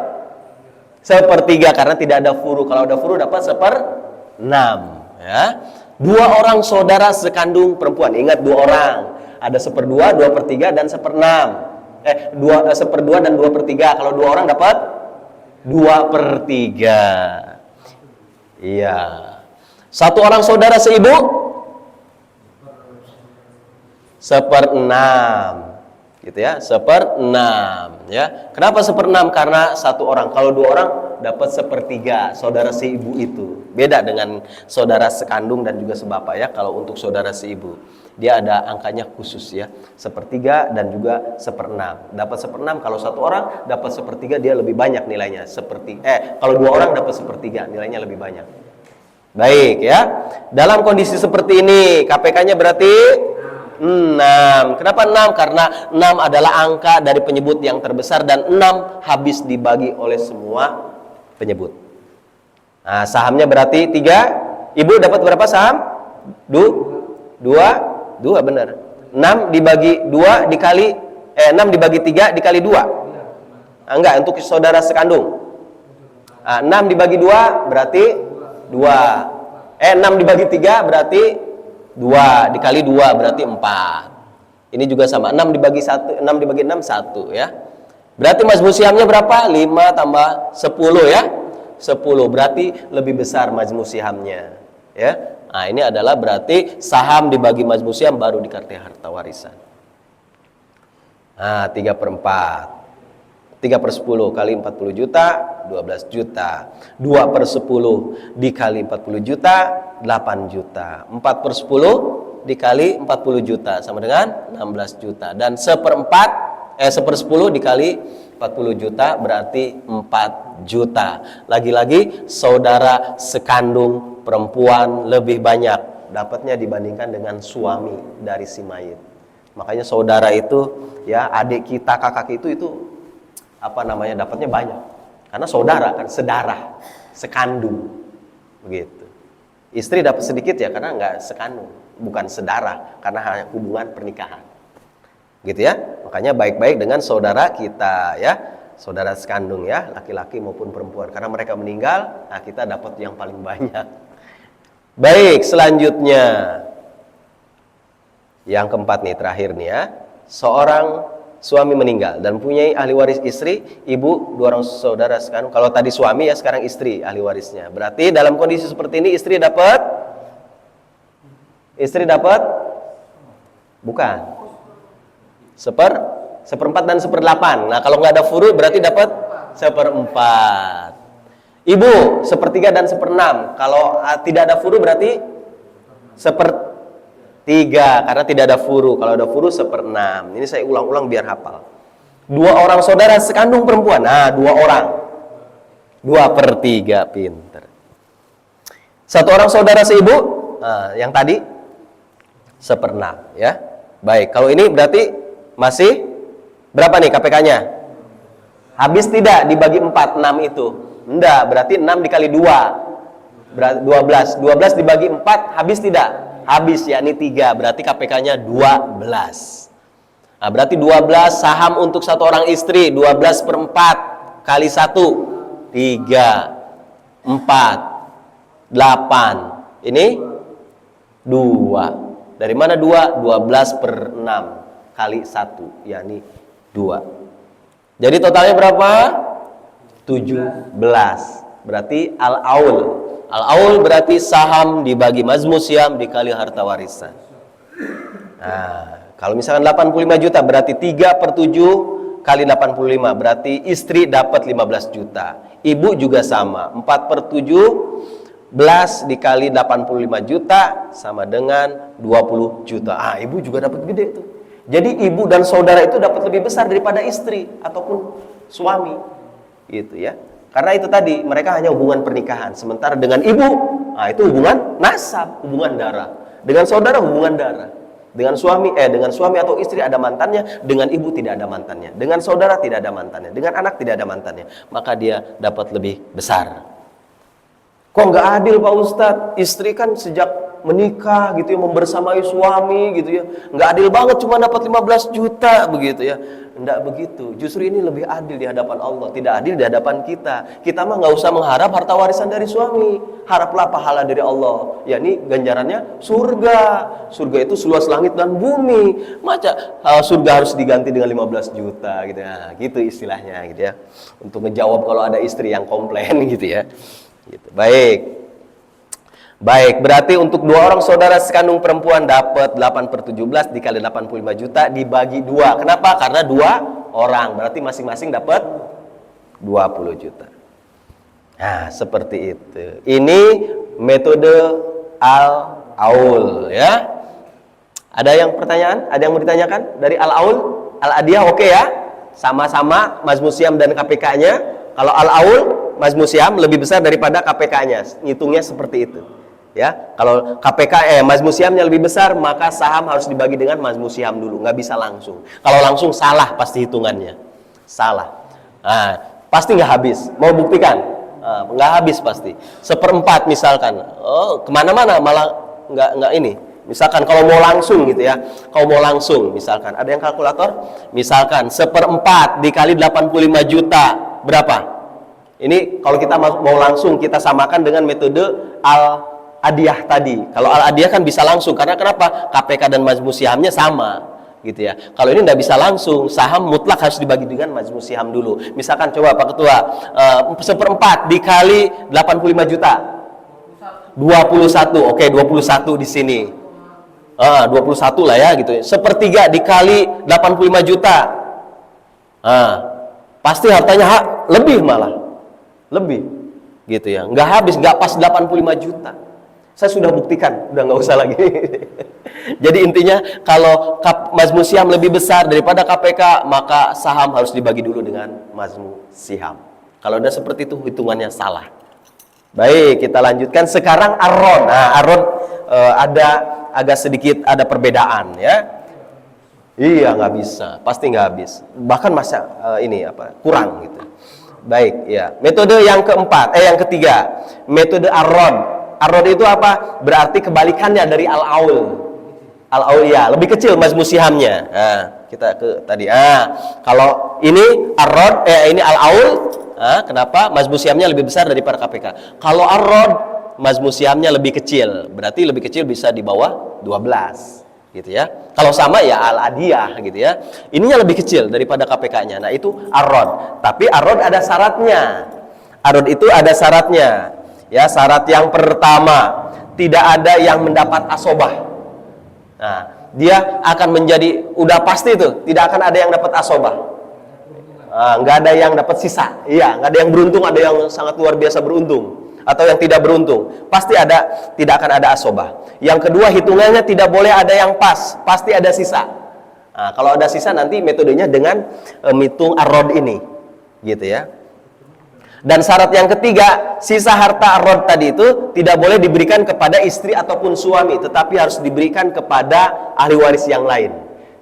1/3 karena tidak ada furu. Kalau ada furu dapat 1/6 ya. 2 orang saudara sekandung perempuan, ingat 2 orang, ada 1/2, 2/3 dan 1/6. 1/2 dan 2/3. Kalau 2 orang dapat 2/3. Iya. 1 orang saudara seibu 1/6 gitu ya, 1/6 ya. Kenapa 1/6? Karena 1 orang. Kalau 2 orang dapat 1/3 saudara seibu itu. Beda dengan saudara sekandung dan juga sebapa ya. Kalau untuk saudara seibu dia ada angkanya khusus ya, 1/3 dan juga 1/6. Dapat 1/6 kalau 1 orang, dapat 1/3 dia lebih banyak nilainya. Kalau 2 orang dapat 1/3 nilainya lebih banyak. Baik ya. Dalam kondisi seperti ini KPK-nya berarti 6. Kenapa 6? Karena 6 adalah angka dari penyebut yang terbesar dan 6 habis dibagi oleh semua penyebut. Nah, sahamnya berarti 3. Ibu dapat berapa saham? 2 benar. 6 dibagi 2 dikali 6 dibagi 3 dikali 2. Enggak, untuk saudara sekandung. 6 dibagi 2 berarti 2. 6 dibagi 3 berarti 2 dikali 2 berarti 4. Ini juga sama. 6 dibagi 1, 6 dibagi 6 1 ya. Berarti majmu sihamnya berapa? 5 tambah 10 ya. 10 berarti lebih besar majmu sihamnya ya. Nah, ini adalah berarti saham dibagi majmu siham baru dikartai harta warisan. Nah, 3/4. 3/10 kali 40 juta, 12 juta. 2/10 dikali 40 juta, 8 juta. 4/10 dikali 40 juta sama dengan 16 juta. Dan 1/10 dikali 40 juta berarti 4 juta. Lagi-lagi saudara sekandung perempuan lebih banyak dapatnya dibandingkan dengan suami dari si mayit. Makanya saudara itu ya, adik kita, kakak itu dapatnya banyak. Karena saudara kan, sedarah, sekandung. Begitu. Istri dapat sedikit ya karena nggak sekandung, bukan sedarah, karena hanya hubungan pernikahan. Gitu ya. Makanya baik-baik dengan saudara kita ya, saudara sekandung ya, laki-laki maupun perempuan. Karena mereka meninggal, nah kita dapat yang paling banyak. Baik, selanjutnya yang keempat nih, terakhir nih ya. Seorang suami meninggal dan punya ahli waris istri, ibu, 2 orang saudara sekandung. Kalau tadi suami ya, sekarang istri ahli warisnya. Berarti dalam kondisi seperti ini istri dapat bukan 1/4 dan 1/8. Nah, kalau nggak ada furu berarti dapat 1/4. Ibu 1/3 dan 1/6. Kalau tidak ada furu berarti 1/3 karena tidak ada furu. Kalau ada furu 1/6. Ini saya ulang-ulang biar hafal. 2 orang saudara sekandung perempuan. Nah, 2 orang 2/3, pinter. 1 orang saudara seibu, yang tadi 1/6 ya. Baik, kalau ini berarti masih berapa nih KPK-nya? Habis tidak dibagi 4, 6 itu? Enggak, berarti 6 dikali 2 12. 12 dibagi 4 habis tidak? Habis, yakni 3, berarti KPK-nya 12. Nah, berarti 12 saham untuk 1 orang istri, 12/4 kali 1, 3, 4, 8. Ini 2. Dari mana 2? 12/6 kali 1, yakni 2. Jadi totalnya berapa? 17. Berarti al-aul. Al-aul berarti saham dibagi majmu siham dikali harta warisan. Nah, kalau misalkan 85 juta berarti 3/7 kali 85, berarti istri dapat 15 juta. Ibu juga sama, 4/17 dikali 85 juta sama dengan 20 juta. Ibu juga dapat gede tuh. Jadi ibu dan saudara itu dapat lebih besar daripada istri ataupun suami. Gitu ya. Karena itu tadi, mereka hanya hubungan pernikahan. Sementara dengan ibu, itu hubungan nasab, hubungan darah. Dengan saudara hubungan darah. Dengan suami atau istri ada mantannya, dengan ibu tidak ada mantannya. Dengan saudara tidak ada mantannya, dengan anak tidak ada mantannya. Maka dia dapat lebih besar. Kok nggak adil Pak Ustadz? Istri kan sejak menikah gitu ya, membersamai suami gitu ya. Nggak adil banget cuma dapat 15 juta begitu ya. Nggak begitu. Justru ini lebih adil di hadapan Allah, tidak adil di hadapan kita. Kita mah nggak usah mengharap harta warisan dari suami. Haraplah pahala dari Allah. Yakni ganjarannya surga. Surga itu seluas langit dan bumi. Surga harus diganti dengan 15 juta gitu ya. Gitu istilahnya gitu ya. Untuk ngejawab kalau ada istri yang komplain gitu ya. Gitu. Baik, berarti untuk 2 orang saudara sekandung perempuan dapat 8/17 dikali 85 juta dibagi 2. Kenapa? Karena 2 orang, berarti masing-masing dapat 20 juta. Nah, seperti itu. Ini metode al-aul ya. Ada yang pertanyaan? Ada yang mau ditanyakan? Dari al-aul, al-adiyah oke ya? Sama-sama Majmu' Syiham dan KPK-nya. Kalau al-aul, Majmu' Syiham lebih besar daripada KPK-nya. Ngitungnya seperti itu. Ya, kalau Majmu' Syihamnya lebih besar, maka saham harus dibagi dengan Majmu' Syiham dulu, nggak bisa langsung. Kalau langsung salah pasti hitungannya, salah. Pasti nggak habis. Mau buktikan? Nggak habis pasti. 1/4 misalkan, kemana-mana malah nggak ini. Misalkan kalau mau langsung gitu ya, kalau mau langsung, misalkan ada yang kalkulator, misalkan 1/4 dikali 85 juta berapa? Ini kalau kita mau langsung kita samakan dengan metode al-adiyah tadi. Kalau al-adiyah kan bisa langsung, karena kenapa? KPK dan Majmu' Syihamnya sama, gitu ya. Kalau ini nggak bisa langsung, saham mutlak harus dibagi dengan Majmu' Syiham dulu. Misalkan coba Pak Ketua, 1/4 dikali 85 juta, 21. Oke, 21 di sini. 21 lah ya, gitu. 1/3 dikali 85 juta. Pasti hartanya lebih malah, lebih, gitu ya. Nggak habis, nggak pas 85 juta. Saya sudah buktikan, udah nggak usah lagi. Jadi intinya kalau Majmu' Syiham lebih besar daripada KPK, maka saham harus dibagi dulu dengan Majmu' Syiham. Kalau udah seperti itu hitungannya salah. Baik, kita lanjutkan sekarang ar-rod. Nah, ar-rod ada agak sedikit ada perbedaan ya. Iya, nggak bisa, pasti nggak habis. Bahkan kurang gitu. Baik, ya. Metode yang ketiga, metode ar-rod. Ar-rod itu apa? Berarti kebalikannya dari al-aul. Al-aul ya, lebih kecil Majmu' Syihamnya. Kita ke tadi. Kalau ini ar-rod, ini al-aul, kenapa? Majmu' Syihamnya lebih besar daripada KPK. Kalau ar-rod, Majmu' Syihamnya lebih kecil. Berarti lebih kecil bisa di bawah 12. Gitu ya. Kalau sama ya al-adiyah gitu ya. Ininya lebih kecil daripada KPK-nya. Nah, itu ar-rod. Tapi ar-rod ada syaratnya. Ar-rod itu ada syaratnya. Ya, syarat yang pertama, tidak ada yang mendapat asobah. Nah, dia akan menjadi udah pasti itu, tidak akan ada yang dapat asobah. Nggak ada yang dapat sisa. Iya, nggak ada yang beruntung, ada yang sangat luar biasa beruntung atau yang tidak beruntung. Pasti tidak akan ada asobah. Yang kedua, hitungannya tidak boleh ada yang pas, pasti ada sisa. Nah, kalau ada sisa nanti metodenya dengan menghitung ar-rod ini. Gitu ya. Dan syarat yang ketiga, sisa harta ar-rod tadi itu tidak boleh diberikan kepada istri ataupun suami, tetapi harus diberikan kepada ahli waris yang lain.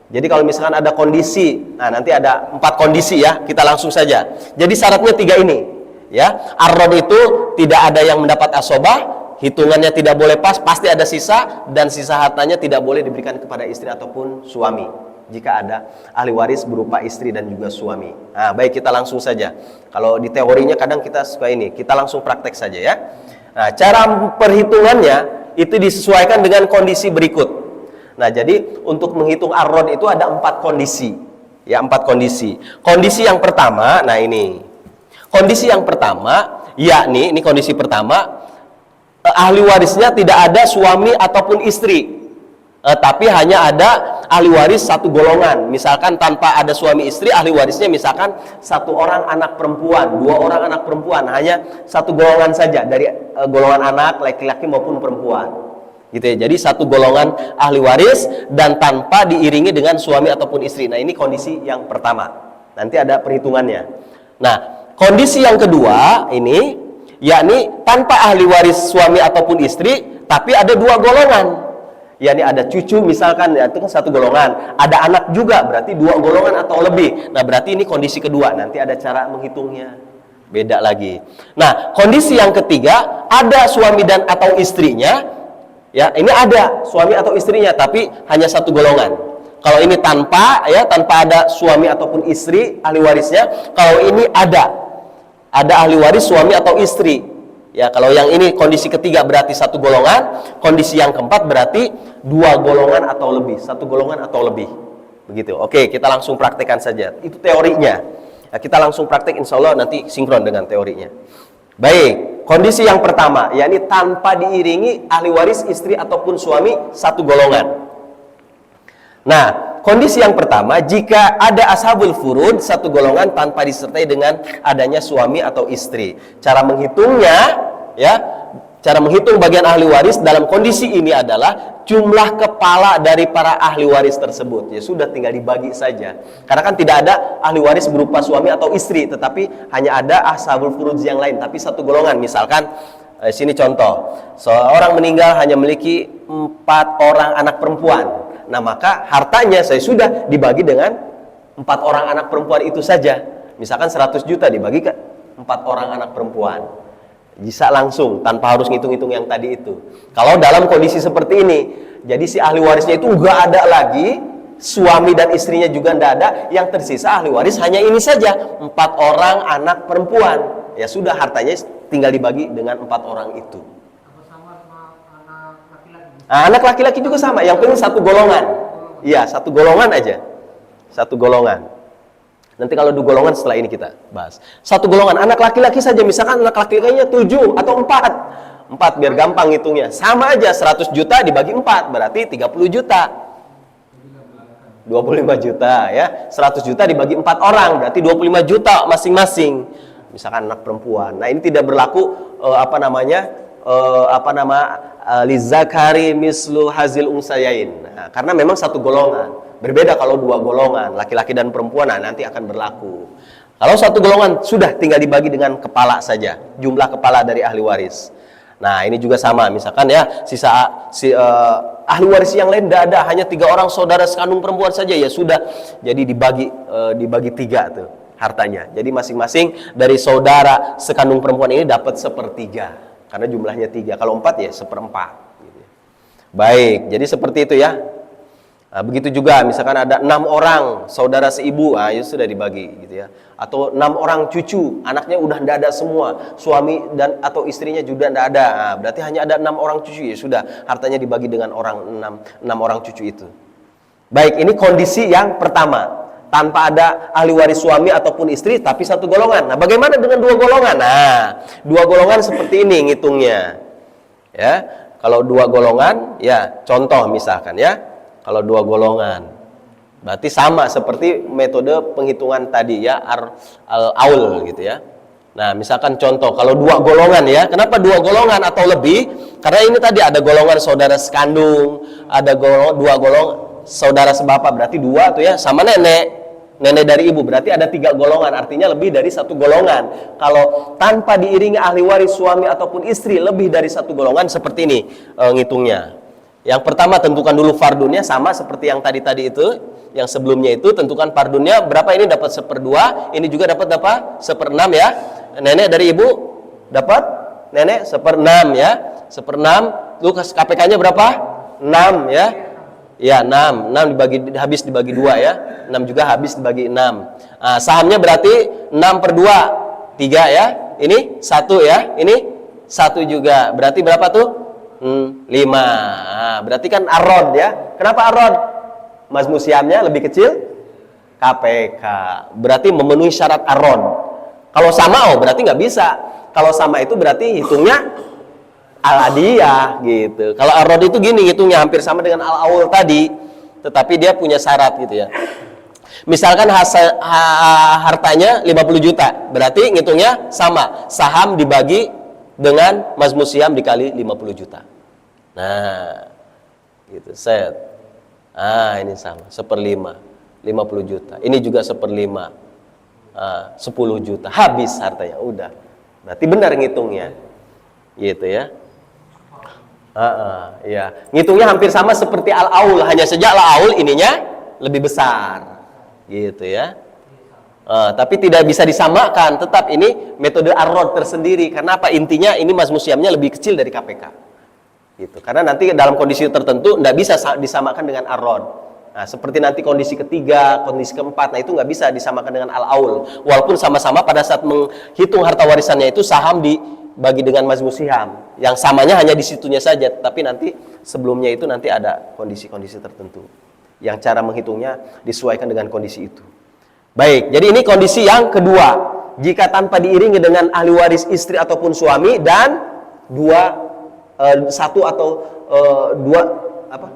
Jadi kalau misalkan ada kondisi, nanti ada 4 kondisi ya, kita langsung saja. Jadi syaratnya 3 ini, ya. Ar-rod itu tidak ada yang mendapat asobah, hitungannya tidak boleh pas, pasti ada sisa, dan sisa hartanya tidak boleh diberikan kepada istri ataupun suami. Jika ada ahli waris berupa istri dan juga suami. Nah, baik, kita langsung saja. Kalau di teorinya kadang kita suka ini, kita langsung praktek saja ya. Nah, cara perhitungannya itu disesuaikan dengan kondisi berikut. Nah, jadi untuk menghitung ar-rod itu ada 4 kondisi. Ya, 4 kondisi. Kondisi yang pertama, nah ini. Kondisi yang pertama, yakni ini kondisi pertama, ahli warisnya tidak ada suami ataupun istri. Tapi hanya ada ahli waris satu golongan. Misalkan tanpa ada suami istri, ahli warisnya misalkan satu orang anak perempuan, dua orang anak perempuan, hanya satu golongan saja dari golongan anak laki-laki maupun perempuan. Gitu ya. Jadi satu golongan ahli waris dan tanpa diiringi dengan suami ataupun istri. Nah, ini kondisi yang pertama. Nanti ada perhitungannya. Nah, kondisi yang kedua ini yakni tanpa ahli waris suami ataupun istri, tapi ada dua golongan. Yakni ada cucu misalkan, ya, itu kan satu golongan. Ada anak juga, berarti dua golongan atau lebih. Nah, berarti ini kondisi kedua. Nanti ada cara menghitungnya. Beda lagi. Nah, kondisi yang ketiga, ada suami dan atau istrinya. Ya, ini ada suami atau istrinya, tapi hanya satu golongan. Kalau ini tanpa ada suami ataupun istri ahli warisnya. Kalau ini ada ahli waris suami atau istri. Ya, kalau yang ini kondisi ketiga berarti satu golongan, kondisi yang keempat berarti dua golongan atau lebih, satu golongan atau lebih. Begitu. Oke, kita langsung praktekkan saja. Itu teorinya. Ya, kita langsung praktek, insya Allah nanti sinkron dengan teorinya. Baik, kondisi yang pertama, yakni tanpa diiringi ahli waris istri ataupun suami satu golongan. Nah, kondisi yang pertama, jika ada ashabul furud satu golongan tanpa disertai dengan adanya suami atau istri. Cara menghitungnya, ya, cara menghitung bagian ahli waris dalam kondisi ini adalah jumlah kepala dari para ahli waris tersebut. Ya sudah, tinggal dibagi saja. Karena kan tidak ada ahli waris berupa suami atau istri, tetapi hanya ada ashabul furud yang lain, tapi satu golongan. Misalkan, sini contoh, seorang meninggal hanya memiliki 4 orang anak perempuan. Nah, maka hartanya saya sudah dibagi dengan 4 orang anak perempuan itu saja. Misalkan 100 juta dibagi ke 4 orang anak perempuan. Bisa langsung, tanpa harus ngitung-ngitung yang tadi itu. Kalau dalam kondisi seperti ini, jadi si ahli warisnya itu nggak ada lagi, suami dan istrinya juga nggak ada, yang tersisa ahli waris hanya ini saja, 4 orang anak perempuan. Ya sudah, hartanya tinggal dibagi dengan 4 orang itu. Nah, anak laki-laki juga sama, yang penting satu golongan. Iya, satu golongan aja. Satu golongan. Nanti kalau 2 golongan setelah ini kita bahas. Satu golongan, anak laki-laki saja. Misalkan anak laki-lakinya 7 atau 4. 4 biar gampang hitungnya. Sama aja, 100 juta dibagi 4, berarti 30 juta. 25 juta ya. 100 juta dibagi 4 orang, berarti 25 juta masing-masing. Misalkan anak perempuan. Nah, ini tidak berlaku lizakari mislu hazil unsayain. Nah, karena memang satu golongan. Berbeda kalau 2 golongan, laki-laki dan perempuan, nah, nanti akan berlaku. Kalau satu golongan sudah tinggal dibagi dengan kepala saja, jumlah kepala dari ahli waris. Nah, ini juga sama, misalkan ya ahli waris yang lain tidak ada, hanya 3 orang saudara sekandung perempuan saja, ya sudah, jadi dibagi 3 tuh hartanya. Jadi masing-masing dari saudara sekandung perempuan ini dapat 1/3. Karena jumlahnya 3, kalau 4 ya 1/4 gitu. Baik, jadi seperti itu ya. Nah, begitu juga misalkan ada 6 orang saudara seibu, ya sudah dibagi gitu ya. Atau 6 orang cucu, anaknya udah tidak ada semua, suami dan atau istrinya juga tidak ada. Nah, berarti hanya ada 6 orang cucu, ya sudah, hartanya dibagi dengan 6 orang cucu itu. Baik, ini kondisi yang pertama. Tanpa ada ahli waris suami ataupun istri, tapi satu golongan. Nah, bagaimana dengan 2 golongan? Nah, 2 golongan seperti ini ngitungnya. Ya, kalau 2 golongan, ya contoh misalkan ya, kalau 2 golongan, berarti sama seperti metode penghitungan tadi ya, al-aul gitu ya. Nah, misalkan contoh, kalau 2 golongan ya, kenapa 2 golongan atau lebih? Karena ini tadi ada golongan saudara sekandung, ada 2 golongan saudara sebapak, berarti 2 tuh ya, sama nenek dari ibu, berarti ada 3 golongan, artinya lebih dari 1 golongan. Kalau tanpa diiringi ahli waris suami ataupun istri, lebih dari 1 golongan, seperti ini ngitungnya. Yang pertama, tentukan dulu fardunnya, sama seperti yang tadi itu, yang sebelumnya itu, tentukan fardunnya berapa, ini dapat 1/2, ini juga dapat 1/6 ya. Nenek dari ibu dapat nenek 1/6 ya, 1/6. Lu KPK-nya berapa? 6 ya. Ya, 6 habis dibagi 2 ya. 6 juga habis dibagi 6. Nah, sahamnya berarti 6/2, 3 ya. Ini 1 ya. Ini 1 juga. Berarti berapa tuh? 5. Nah, berarti kan arod ya. Kenapa arod? Mazmu siamnya lebih kecil KPK. Berarti memenuhi syarat arod. Kalau sama berarti nggak bisa. Kalau sama itu berarti hitungnya al-adiyah gitu. Kalau arod itu gini, hitungnya hampir sama dengan al-aul tadi. tetapi dia punya syarat gitu ya. Misalkan hartanya 50 juta, berarti ngitungnya sama, saham dibagi dengan Mazmus Syiham dikali 50 juta. Nah, gitu, set. Ah, ini sama, 1/5, 50 juta. Ini juga 1/5, 10 juta. Habis hartanya, udah. Berarti benar ngitungnya. Gitu ya. Ya. Ngitungnya hampir sama seperti al-aul, hanya saja al-aul ininya lebih besar. Gitu ya. Tapi tidak bisa disamakan, tetap ini metode ar-rod tersendiri. Karena apa? Intinya ini Mazmus Syiham-nya lebih kecil dari KPK. Gitu. Karena nanti dalam kondisi tertentu tidak bisa disamakan dengan ar-rod. Nah, seperti nanti kondisi ketiga, kondisi keempat, nah itu nggak bisa disamakan dengan al-aul. Walaupun sama-sama pada saat menghitung harta warisannya itu saham dibagi dengan Mazmus Syiham. Yang samanya hanya di situnya saja, tapi nanti sebelumnya itu nanti ada kondisi-kondisi tertentu. Yang cara menghitungnya disesuaikan dengan kondisi itu. Baik, jadi ini kondisi yang kedua. Jika tanpa diiringi dengan ahli waris istri ataupun suami dan satu atau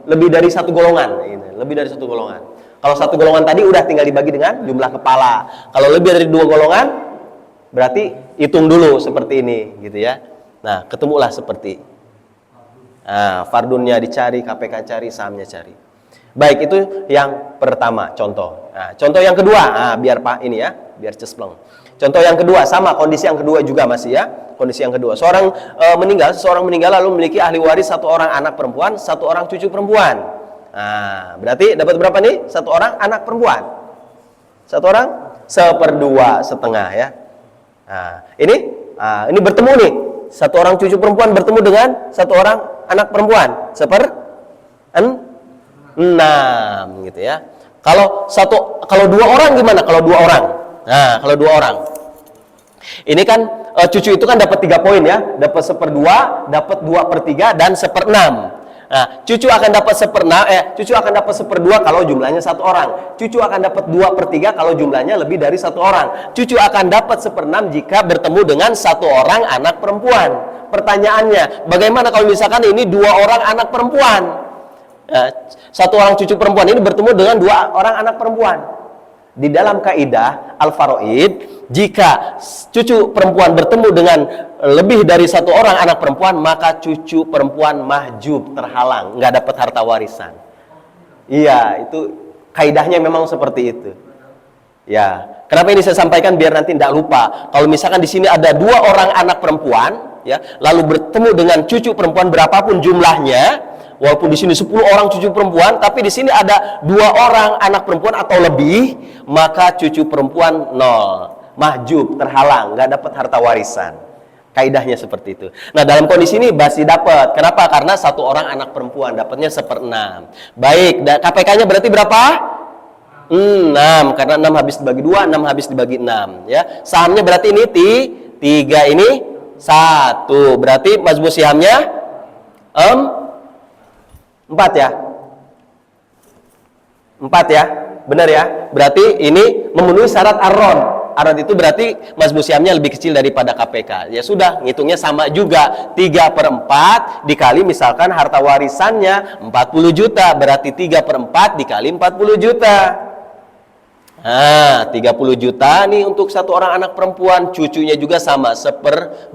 lebih dari satu golongan. Lebih dari satu golongan. Kalau satu golongan tadi udah tinggal dibagi dengan jumlah kepala. Kalau lebih dari 2 golongan, berarti hitung dulu seperti ini, gitu ya. Nah, ketemulah seperti. Nah, fardunnya dicari, KPK cari, sahamnya cari. Baik, itu yang pertama, contoh. Nah, contoh yang kedua, biar Pak ini ya, biar cespleng. Contoh yang kedua, sama kondisi yang kedua juga masih ya. Kondisi yang kedua, seseorang meninggal lalu memiliki ahli waris 1 orang anak perempuan, 1 orang cucu perempuan. Nah, berarti dapat berapa nih? 1 orang anak perempuan. 1 orang 1/2 ya. Nah, ini bertemu nih. 1 orang cucu perempuan bertemu dengan 1 orang anak perempuan. 6 gitu ya. Kalau 2 orang gimana? Kalau 2 orang. Nah, kalau 2 orang. Ini kan cucu itu kan dapat 3 poin ya. Dapat 1/2, dapat 2/3 dan 1/6. Nah, cucu akan dapat 1/2 kalau jumlahnya 1 orang. Cucu akan dapat 2/3 kalau jumlahnya lebih dari 1 orang. Cucu akan dapat 1/6 jika bertemu dengan 1 orang anak perempuan. Pertanyaannya, bagaimana kalau misalkan ini 2 orang anak perempuan? 1 orang cucu perempuan ini bertemu dengan 2 orang anak perempuan. Di dalam kaidah al-faraid, jika cucu perempuan bertemu dengan lebih dari 1 orang anak perempuan, maka cucu perempuan mahjub, terhalang, nggak dapat harta warisan. Iya, itu kaidahnya memang seperti itu. Ya, kenapa ini saya sampaikan biar nanti tidak lupa. Kalau misalkan di sini ada 2 orang anak perempuan, ya, lalu bertemu dengan cucu perempuan berapapun jumlahnya. Walaupun di sini 10 orang cucu perempuan, tapi di sini ada 2 orang anak perempuan atau lebih, maka cucu perempuan 0, mahjub, terhalang, nggak dapat harta warisan. Kaidahnya seperti itu. Nah, dalam kondisi ini masih dapat. Kenapa? Karena 1 orang anak perempuan dapatnya 1/6. Baik, KPK-nya berarti berapa? 6, karena 6 habis dibagi 2, 6 habis dibagi 6. Ya, sahamnya berarti ini 3, ini 1. Berarti Mazmus Syihamnya 4 ya? 4 ya? Benar ya? Berarti ini memenuhi syarat ar-rod. Ar-rod itu berarti Mazmus Syihamnya lebih kecil daripada KPK. Ya sudah, ngitungnya sama juga. 3/4 dikali misalkan harta warisannya 40 juta. Berarti 3/4 dikali 40 juta. Nah, 30 juta nih untuk 1 orang anak perempuan. Cucunya juga sama,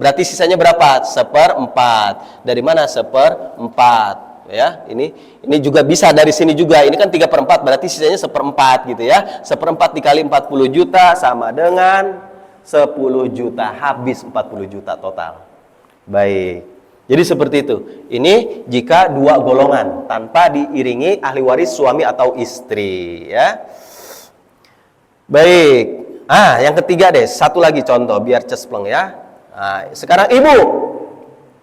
berarti sisanya berapa? 1/4. Dari mana 1/4? Ya, ini juga bisa dari sini juga. Ini kan 3/4, berarti sisanya 1/4 gitu ya. 1/4 dikali 40 juta sama dengan 10 juta. Habis 40 juta total. Baik. Jadi seperti itu. Ini jika 2 golongan tanpa diiringi ahli waris suami atau istri ya. Baik. Yang ketiga deh, satu lagi contoh biar cespleng ya. Sekarang ibu.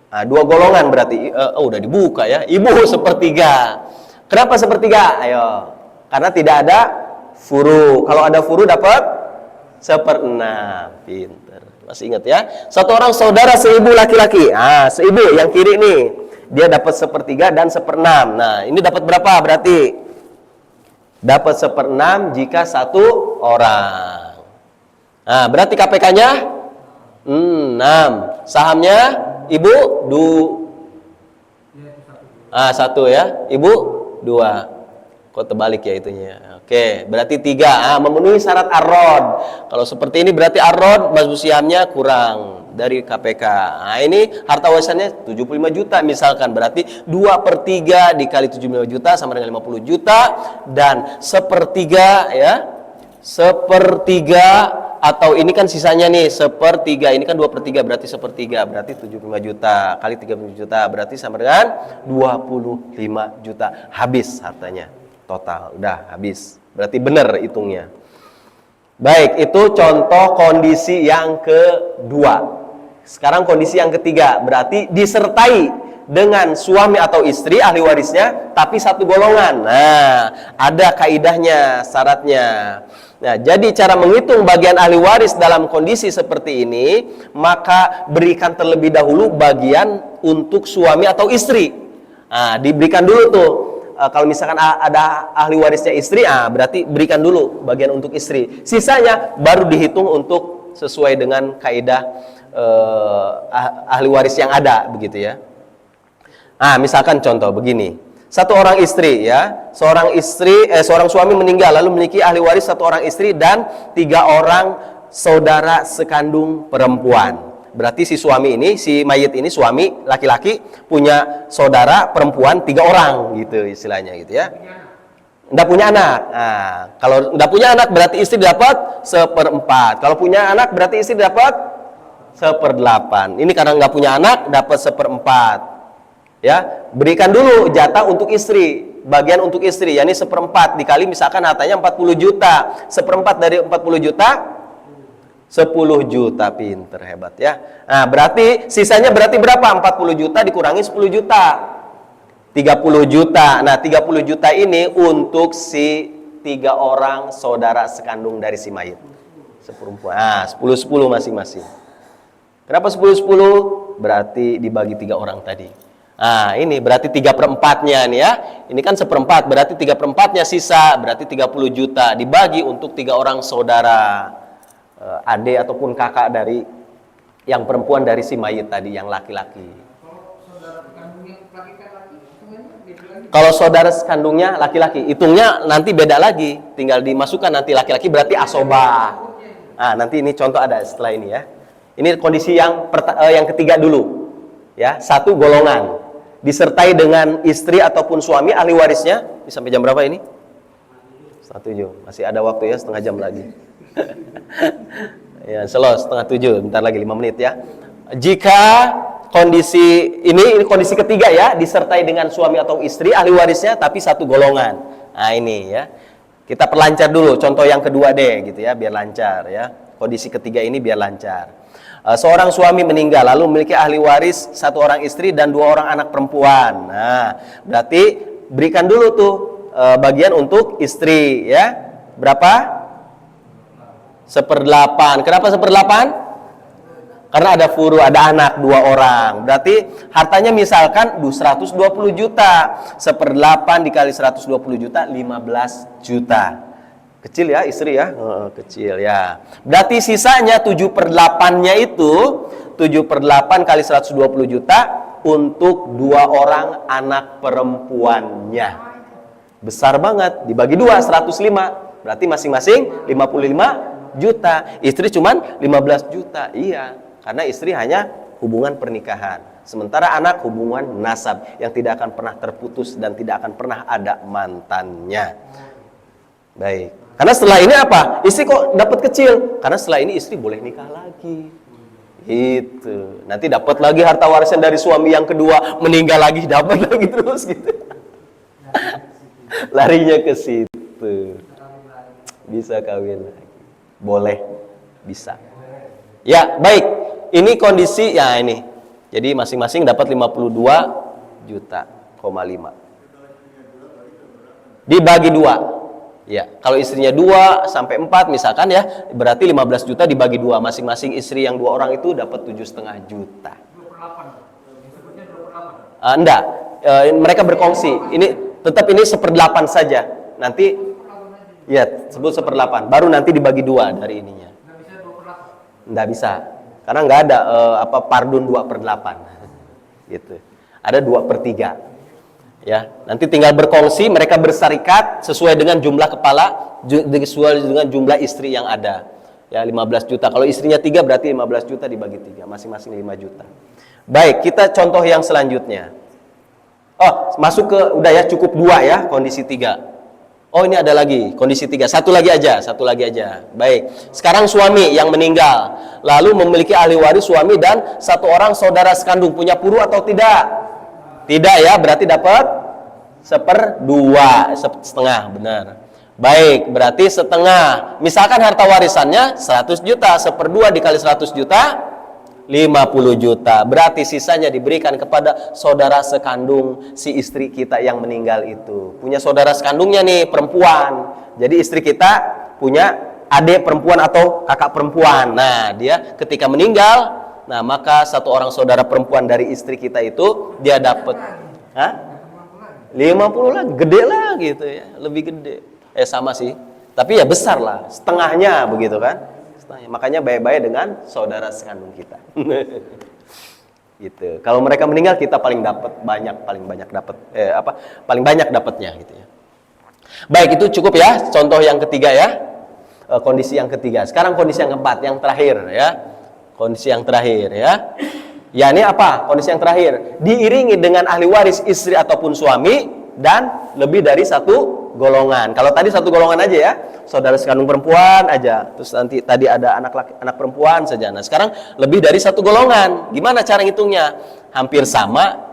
2 golongan berarti udah dibuka ya. Ibu 1/3. Kenapa 1/3? Ayo. Karena tidak ada furu. Kalau ada furu dapat 1/6. Pinter. Masih ingat ya? 1 orang saudara seibu laki-laki. Seibu yang kiri nih. Dia dapat 1/3 dan 1/6. Nah, ini dapat berapa berarti? Dapat 1/6 jika 1 orang. Nah, berarti KPK-nya 6. Sahamnya ibu 1 ya, ibu 2. Kok terbalik ya itunya. Oke, berarti 3. Memenuhi syarat ar-rod. Kalau seperti ini berarti ar-rod masbusiamnya kurang dari KPK. Nah, ini harta warisannya 75 juta misalkan. Berarti 2/3 dikali 75 juta sama dengan 50 juta. Dan 1/3 ya. 1/3 atau ini kan sisanya nih 1/3, ini kan 2/3 berarti 1/3 berarti 75 juta kali 30 juta berarti sama dengan 25 juta habis hartanya total, udah habis, berarti benar hitungnya. Baik, itu contoh kondisi yang kedua. Sekarang kondisi yang ketiga, berarti disertai dengan suami atau istri ahli warisnya tapi satu golongan. Nah, ada kaidahnya, syaratnya. Nah, jadi cara menghitung bagian ahli waris dalam kondisi seperti ini, maka berikan terlebih dahulu bagian untuk suami atau istri. Nah, diberikan dulu tuh. Kalau misalkan ada ahli warisnya istri, berarti berikan dulu bagian untuk istri. Sisanya baru dihitung untuk sesuai dengan kaidah ahli waris yang ada, begitu ya. Nah, misalkan contoh begini. Satu orang istri ya, seorang suami meninggal lalu memiliki ahli waris satu orang istri dan 3 orang saudara sekandung perempuan. Berarti si suami ini, si mayit ini suami laki-laki punya saudara perempuan 3 orang gitu istilahnya gitu ya. Nggak punya anak. Nah, kalau nggak punya anak berarti istri dapat 1/4. Kalau punya anak berarti istri dapat 1/8. Ini karena nggak punya anak dapat 1/4. Ya, berikan dulu jatah untuk istri, bagian untuk istri, yakni 1/4 dikali misalkan hartanya 40 juta, 1/4 dari 40 juta 10 juta, pinter, hebat ya. Nah, berarti sisanya berarti berapa? 40 juta dikurangi 10 juta 30 juta. Nah, 30 juta ini untuk si 3 orang saudara sekandung dari si mayit seperempuan. Nah, 10-10 masing-masing. Kenapa 10-10? Berarti dibagi 3 orang tadi. Nah, ini berarti 3/4-nya nih ya. Ini kan 1/4, berarti 3/4-nya sisa, berarti 30 juta dibagi untuk 3 orang saudara, adik ataupun kakak dari yang perempuan dari si mayit tadi, yang laki-laki. Kalau saudara kandungnya laki-laki, hitungnya nanti beda lagi, tinggal dimasukkan nanti laki-laki berarti asobah. Nah, nanti ini contoh ada setelah ini ya. Ini kondisi yang ketiga dulu. Ya, satu golongan disertai dengan istri ataupun suami ahli warisnya. Ini sampai jam berapa ini? 7. Masih ada waktu ya, setengah jam lagi. Ya, setengah 7, bentar lagi 5 menit ya. Jika kondisi ini kondisi ketiga ya, disertai dengan suami atau istri ahli warisnya tapi satu golongan. Nah, ini ya. Kita perlancar dulu contoh yang kedua deh gitu ya, biar lancar ya. Kondisi ketiga ini biar lancar. Seorang suami meninggal lalu memiliki ahli waris 1 orang istri dan 2 orang anak perempuan. Nah, berarti berikan dulu tuh bagian untuk istri ya. Berapa? 1/8. Kenapa 1/8? Karena ada furu, ada anak 2 orang. Berarti hartanya misalkan 120 juta. 1/8 dikali 120 juta 15 juta. Kecil ya istri ya, kecil ya. Berarti sisanya 7/8-nya itu 7/8 kali 120 juta untuk 2 orang anak perempuannya. Besar banget, dibagi 2 105. Berarti masing-masing 55 juta. Istri cuman 15 juta. Iya, karena istri hanya hubungan pernikahan. Sementara anak hubungan nasab yang tidak akan pernah terputus dan tidak akan pernah ada mantannya. Baik. Karena setelah ini apa? Istri kok dapat kecil? Karena setelah ini istri boleh nikah lagi. Gitu. Nanti dapat lagi harta warisan dari suami yang kedua, meninggal lagi dapat lagi terus gitu. Larinya ke situ. Bisa kawin lagi. Boleh. Bisa. Ya, baik. Ini kondisi ya ini. Jadi masing-masing dapat 52 juta, 5. Dibagi 2. Ya, kalau istrinya 2 sampai 4 misalkan ya, berarti 15 juta dibagi 2. Masing-masing istri yang 2 orang itu dapat 7,5 juta. 2/8. Enggak, mereka berkongsi. Ini tetap ini 1/8 saja. Nanti ya, sebut 1/8. Baru nanti dibagi 2 dari ininya. Enggak bisa. Karena enggak ada pardun 2/8. Gitu. Ada 2/3. Ya, nanti tinggal berkongsi, mereka bersarikat sesuai dengan jumlah kepala, sesuai dengan jumlah istri yang ada. Ya, 15 juta. Kalau istrinya 3 berarti 15 juta dibagi 3, masing-masing 5 juta. Baik, kita contoh yang selanjutnya. Oh, masuk ke udah ya, cukup 2 ya, kondisi 3. Oh, ini ada lagi, kondisi 3. Satu lagi aja. Baik. Sekarang suami yang meninggal, lalu memiliki ahli waris suami dan satu orang saudara sekandung, punya puru atau tidak? Tidak ya, berarti dapat 1/2, setengah, benar. Baik, berarti setengah. Misalkan harta warisannya 100 juta, 1/2 dikali 100 juta, 50 juta. Berarti sisanya diberikan kepada saudara sekandung si istri kita yang meninggal itu. Punya saudara sekandungnya nih, perempuan. Jadi istri kita punya adik perempuan atau kakak perempuan. Nah, dia ketika meninggal, nah maka satu orang saudara perempuan dari istri kita itu, dia dapat 50 lah, gede lah gitu ya, lebih gede. Sama sih, tapi ya besar lah, setengahnya begitu kan. Makanya baik-baik dengan saudara sekandung kita. Gitu. Kalau mereka meninggal kita paling banyak dapatnya gitu ya. Baik, itu cukup ya contoh yang ketiga ya. Kondisi yang ketiga. Sekarang kondisi yang keempat, yang terakhir ya. Kondisi yang terakhir ya. Ya, ini apa? Kondisi yang terakhir. Diiringi dengan ahli waris istri ataupun suami dan lebih dari satu golongan. Kalau tadi satu golongan aja ya, saudara sekandung perempuan aja. Terus nanti tadi ada anak perempuan saja. Nah, sekarang lebih dari satu golongan. Gimana cara ngitungnya? Hampir sama.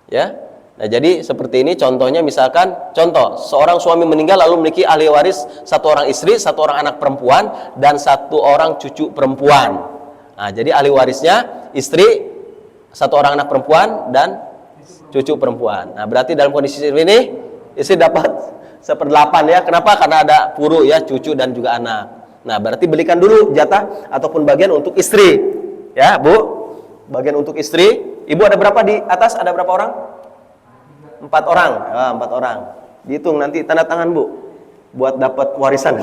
Ya. Nah, jadi seperti ini contohnya, misalkan contoh, seorang suami meninggal lalu memiliki ahli waris satu orang istri, satu orang anak perempuan dan satu orang cucu perempuan. Nah, jadi ahli warisnya istri, satu orang anak perempuan dan cucu perempuan. Nah, berarti dalam kondisi ini istri dapat 1/8 ya. Kenapa? Karena ada puru ya, cucu dan juga anak. Nah, berarti belikan dulu jatah ataupun bagian untuk istri. Ya, Bu. Bagian untuk istri. Ibu ada berapa di atas? Ada berapa orang? 4 orang. 4 orang. Dihitung nanti tanda tangan, Bu. Buat dapat warisan.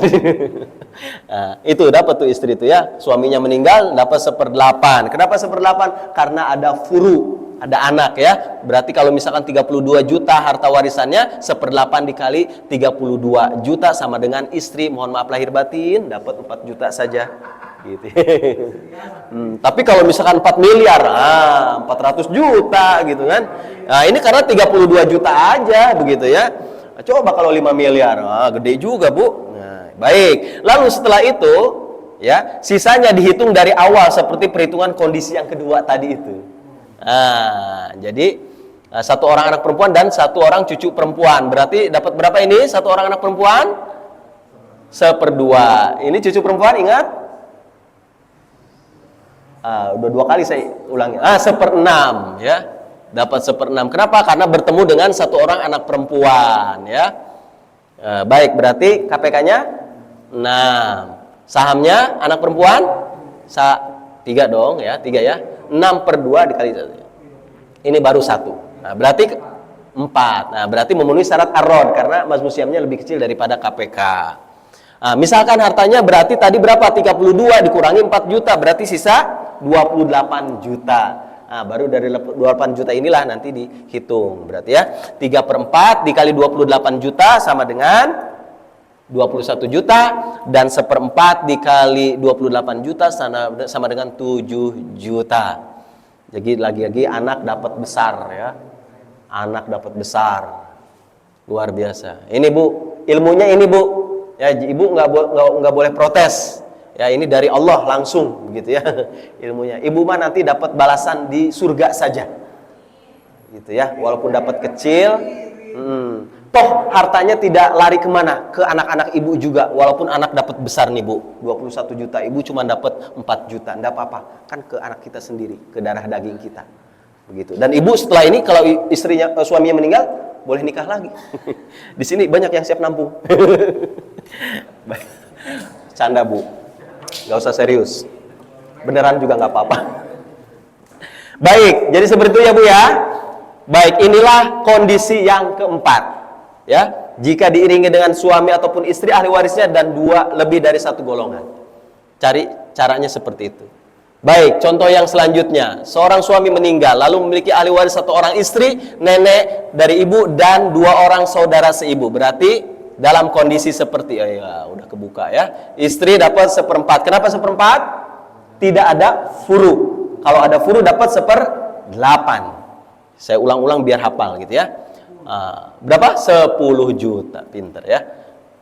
Nah, itu dapat tuh istri itu ya. Suaminya meninggal dapat 1/8. Kenapa 1/8? Karena ada furu. Ada anak ya, berarti kalau misalkan 32 juta harta warisannya, 1/8 dikali 32 juta sama dengan istri, mohon maaf lahir batin, dapat 4 juta saja gitu. Tapi kalau misalkan 4 miliar, 400 juta gitu kan. Nah, ini karena 32 juta aja begitu ya. Coba kalau 5 miliar, gede juga, Bu. Nah, baik. Lalu setelah itu ya, sisanya dihitung dari awal seperti perhitungan kondisi yang kedua tadi itu. Jadi satu orang anak perempuan dan satu orang cucu perempuan. Berarti dapat berapa ini? Satu orang anak perempuan 1/2. Ini cucu perempuan, ingat? Udah 2 kali saya ulangi. 1/6 ya. Dapat 1/6. Kenapa? Karena bertemu dengan satu orang anak perempuan ya. Baik, berarti KPK-nya 6. Sahamnya anak perempuan 3 dong ya, 3 ya. 6/2 dikali 1. Ini baru 1. Nah, berarti 4. Nah, berarti memenuhi syarat ar-rod karena mas musyamnya lebih kecil daripada KPK. Nah, misalkan hartanya berarti tadi berapa? 32 dikurangi 4 juta, berarti sisa 28 juta. Nah, baru dari 28 juta inilah nanti dihitung. Berarti ya, 3/4 dikali 28 juta sama dengan 21 juta dan 1/4 dikali 28 juta sama dengan 7 juta. Jadi lagi-lagi anak dapat besar ya. Anak dapat besar. Luar biasa. Ini, Bu, ilmunya ini, Bu. Ya, Ibu nggak boleh protes. Ya, ini dari Allah langsung begitu ya ilmunya. Ibu mah nanti dapat balasan di surga saja. Gitu ya, walaupun dapat kecil, toh hartanya tidak lari kemana? Ke anak-anak ibu juga. Walaupun anak dapat besar nih, Bu, 21 juta, ibu cuma dapat 4 juta, enggak apa-apa. Kan ke anak kita sendiri, ke darah daging kita. Begitu. Dan ibu setelah ini kalau suaminya meninggal, boleh nikah lagi. Di sini banyak yang siap nampung. Canda, Bu. Gak usah serius. Beneran juga nggak apa-apa. Baik, jadi seperti itu ya, Bu ya. Baik, inilah kondisi yang keempat. Ya, jika diiringi dengan suami ataupun istri ahli warisnya dan 2 lebih dari 1 golongan. Cari caranya seperti itu. Baik, contoh yang selanjutnya. Seorang suami meninggal, lalu memiliki ahli waris satu orang istri, nenek dari ibu, dan dua orang saudara seibu. Berarti dalam kondisi seperti, ya udah kebuka ya. Istri dapat seperempat. Kenapa seperempat? Tidak ada furu. Kalau ada furu dapat 1/8. Saya ulang-ulang biar hafal gitu ya. Berapa? 10 juta. Pinter ya.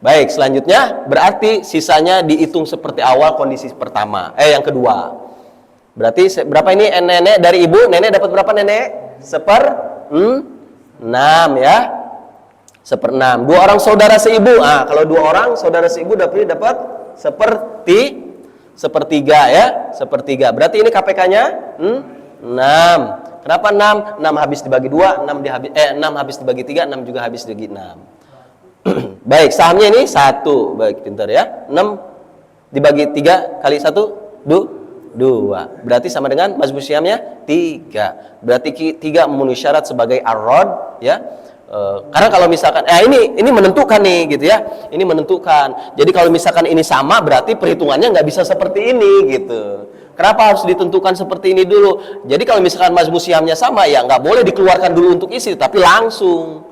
Baik, selanjutnya berarti sisanya dihitung seperti awal kondisi pertama. Yang kedua. Berarti berapa ini nenek dari ibu? Nenek dapat berapa nenek? 1/6 ya. 1/6. Dua orang saudara seibu. Kalau dua orang saudara seibu dapat sepertiga ya. Sepertiga. Berarti ini KPK-nya 6. Kenapa 6? 6 habis dibagi 2, 6 habis dibagi 3, 6 juga habis dibagi 6. Baik, sahamnya ini 1. Baik, pintar ya. 6 dibagi 3 kali 1, 2. Berarti sama dengan mazmum siamnya 3. Berarti 3 memenuhi syarat sebagai ar-rod ya. Karena kalau misalkan ini menentukan nih gitu ya. Ini menentukan. Jadi kalau misalkan ini sama berarti perhitungannya nggak bisa seperti ini gitu. Kenapa harus ditentukan seperti ini dulu? Jadi kalau misalkan mazmum siamnya sama ya nggak boleh dikeluarkan dulu untuk isi, tapi langsung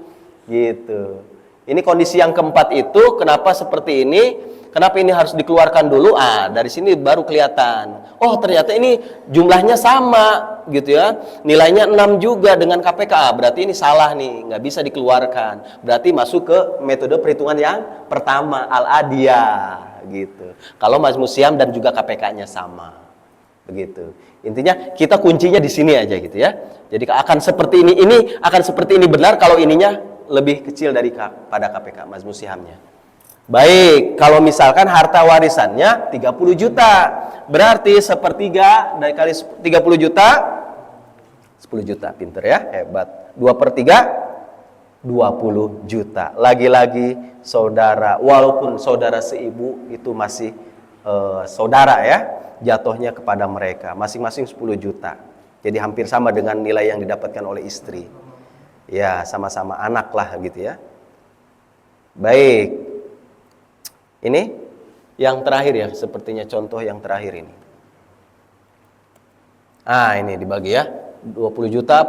gitu. Ini kondisi yang keempat itu kenapa seperti ini? Kenapa ini harus dikeluarkan dulu? Dari sini baru kelihatan. Oh, ternyata ini jumlahnya sama gitu ya. Nilainya 6 juga dengan KPK. Berarti ini salah nih, nggak bisa dikeluarkan. Berarti masuk ke metode perhitungan yang pertama, al-adiyah gitu. Kalau mazmum siam dan juga KPK-nya sama. Begitu. Intinya kita kuncinya di sini aja gitu ya. Jadi akan seperti ini akan seperti ini benar kalau ininya lebih kecil pada KPK mazmum siamnya. Baik, kalau misalkan harta warisannya 30 juta, berarti sepertiga dari kali 30 juta, 10 juta, pinter ya, hebat. 2/3, 20 juta. Lagi-lagi saudara, walaupun saudara seibu itu masih saudara ya, jatuhnya kepada mereka, masing-masing 10 juta. Jadi hampir sama dengan nilai yang didapatkan oleh istri. Ya, sama-sama anak lah gitu ya. Baik. Ini yang terakhir ya, sepertinya contoh yang terakhir ini. Ini dibagi ya. 20 juta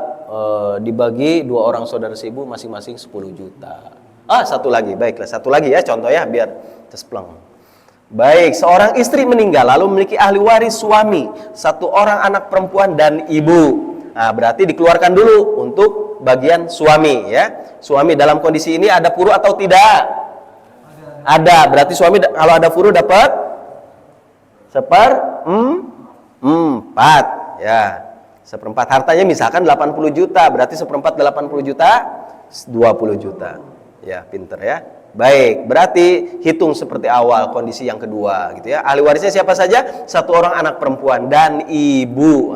dibagi dua orang saudara seibu masing-masing 10 juta. Satu lagi, baiklah. Satu lagi ya contoh ya biar cespleng. Baik, seorang istri meninggal lalu memiliki ahli waris suami, satu orang anak perempuan dan ibu. Berarti dikeluarkan dulu untuk bagian suami ya. Suami dalam kondisi ini ada furu atau tidak? Ada, berarti suami kalau ada furu dapat 1/4 ya. 1/4 hartanya misalkan 80 juta, berarti 1/4 80 juta 20 juta. Ya, pinter ya. Baik, berarti hitung seperti awal kondisi yang kedua gitu ya. Ahli warisnya siapa saja? Satu orang anak perempuan dan ibu.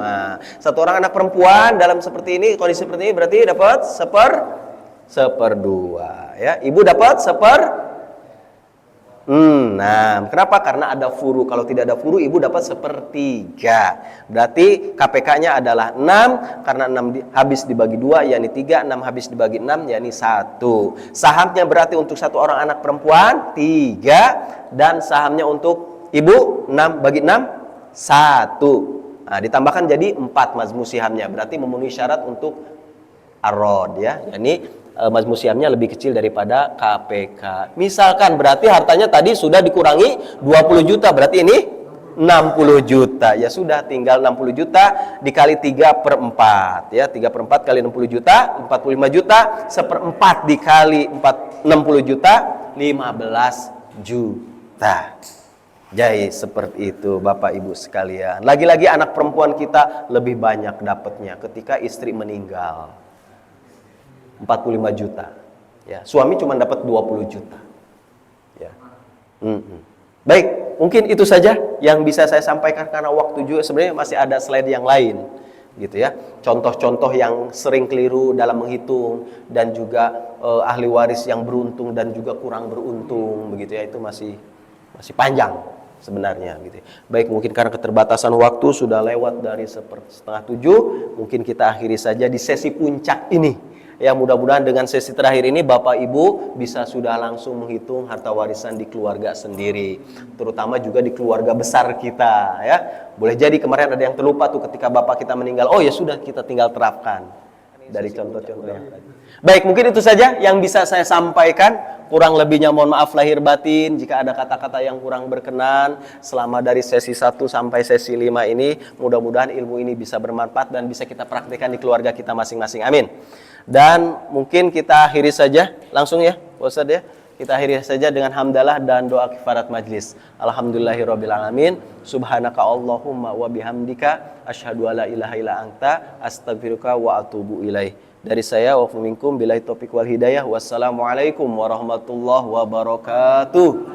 Satu orang anak perempuan dalam seperti ini, kondisi seperti ini berarti dapat 1/2 ya. Ibu dapat 1/6. Kenapa? Karena ada furu. Kalau tidak ada furu, ibu dapat 1/3. Berarti KPK-nya adalah 6. Karena 6 habis dibagi 2, yakni 3. 6 habis dibagi 6, yakni 1. Sahamnya berarti untuk satu orang anak perempuan 3. Dan sahamnya untuk ibu 6 bagi 6, 1. Ditambahkan jadi 4 mazmum sihamnya. Berarti memenuhi syarat untuk ar-rod ya. Yakni mazmum siamnya lebih kecil daripada KPK. Misalkan berarti hartanya tadi sudah dikurangi 20 juta, berarti ini 60 juta. Ya sudah, tinggal 60 juta dikali 3/4 ya. 3/4 kali 60 juta, 45 juta. 1/4 dikali 60 juta, 15 juta. Jadi seperti itu Bapak Ibu sekalian. Lagi-lagi anak perempuan kita lebih banyak dapatnya ketika istri meninggal. 45 juta. Ya, suami cuma dapat 20 juta. Ya. Baik, mungkin itu saja yang bisa saya sampaikan karena waktu juga sebenarnya masih ada slide yang lain gitu ya. Contoh-contoh yang sering keliru dalam menghitung dan juga ahli waris yang beruntung dan juga kurang beruntung begitu ya, itu masih panjang sebenarnya gitu. Baik, mungkin karena keterbatasan waktu sudah lewat dari 6:30, mungkin kita akhiri saja di sesi puncak ini. Ya mudah-mudahan dengan sesi terakhir ini Bapak Ibu bisa sudah langsung menghitung harta warisan di keluarga sendiri, terutama juga di keluarga besar kita ya. Boleh jadi kemarin ada yang terlupa tuh ketika bapak kita meninggal. Oh ya sudah, kita tinggal terapkan dari contoh-contoh yang tadi. Baik, mungkin itu saja yang bisa saya sampaikan. Kurang lebihnya mohon maaf lahir batin jika ada kata-kata yang kurang berkenan. Selama dari sesi 1 sampai sesi 5 ini, mudah-mudahan ilmu ini bisa bermanfaat dan bisa kita praktikkan di keluarga kita masing-masing. Amin. Dan mungkin kita akhiri saja langsung ya, Pak Ustadz ya. Kita akhiri saja dengan hamdalah dan doa kifarat majlis. Alhamdulillahirabbil alamin. Subhanaka Allahumma wa bihamdika asyhadu alla ilaha illa anta astaghfiruka wa atubu ilaih. Dari saya wa minkum billahi taufik wal hidayah. Wassalamualaikum warahmatullahi wabarakatuh.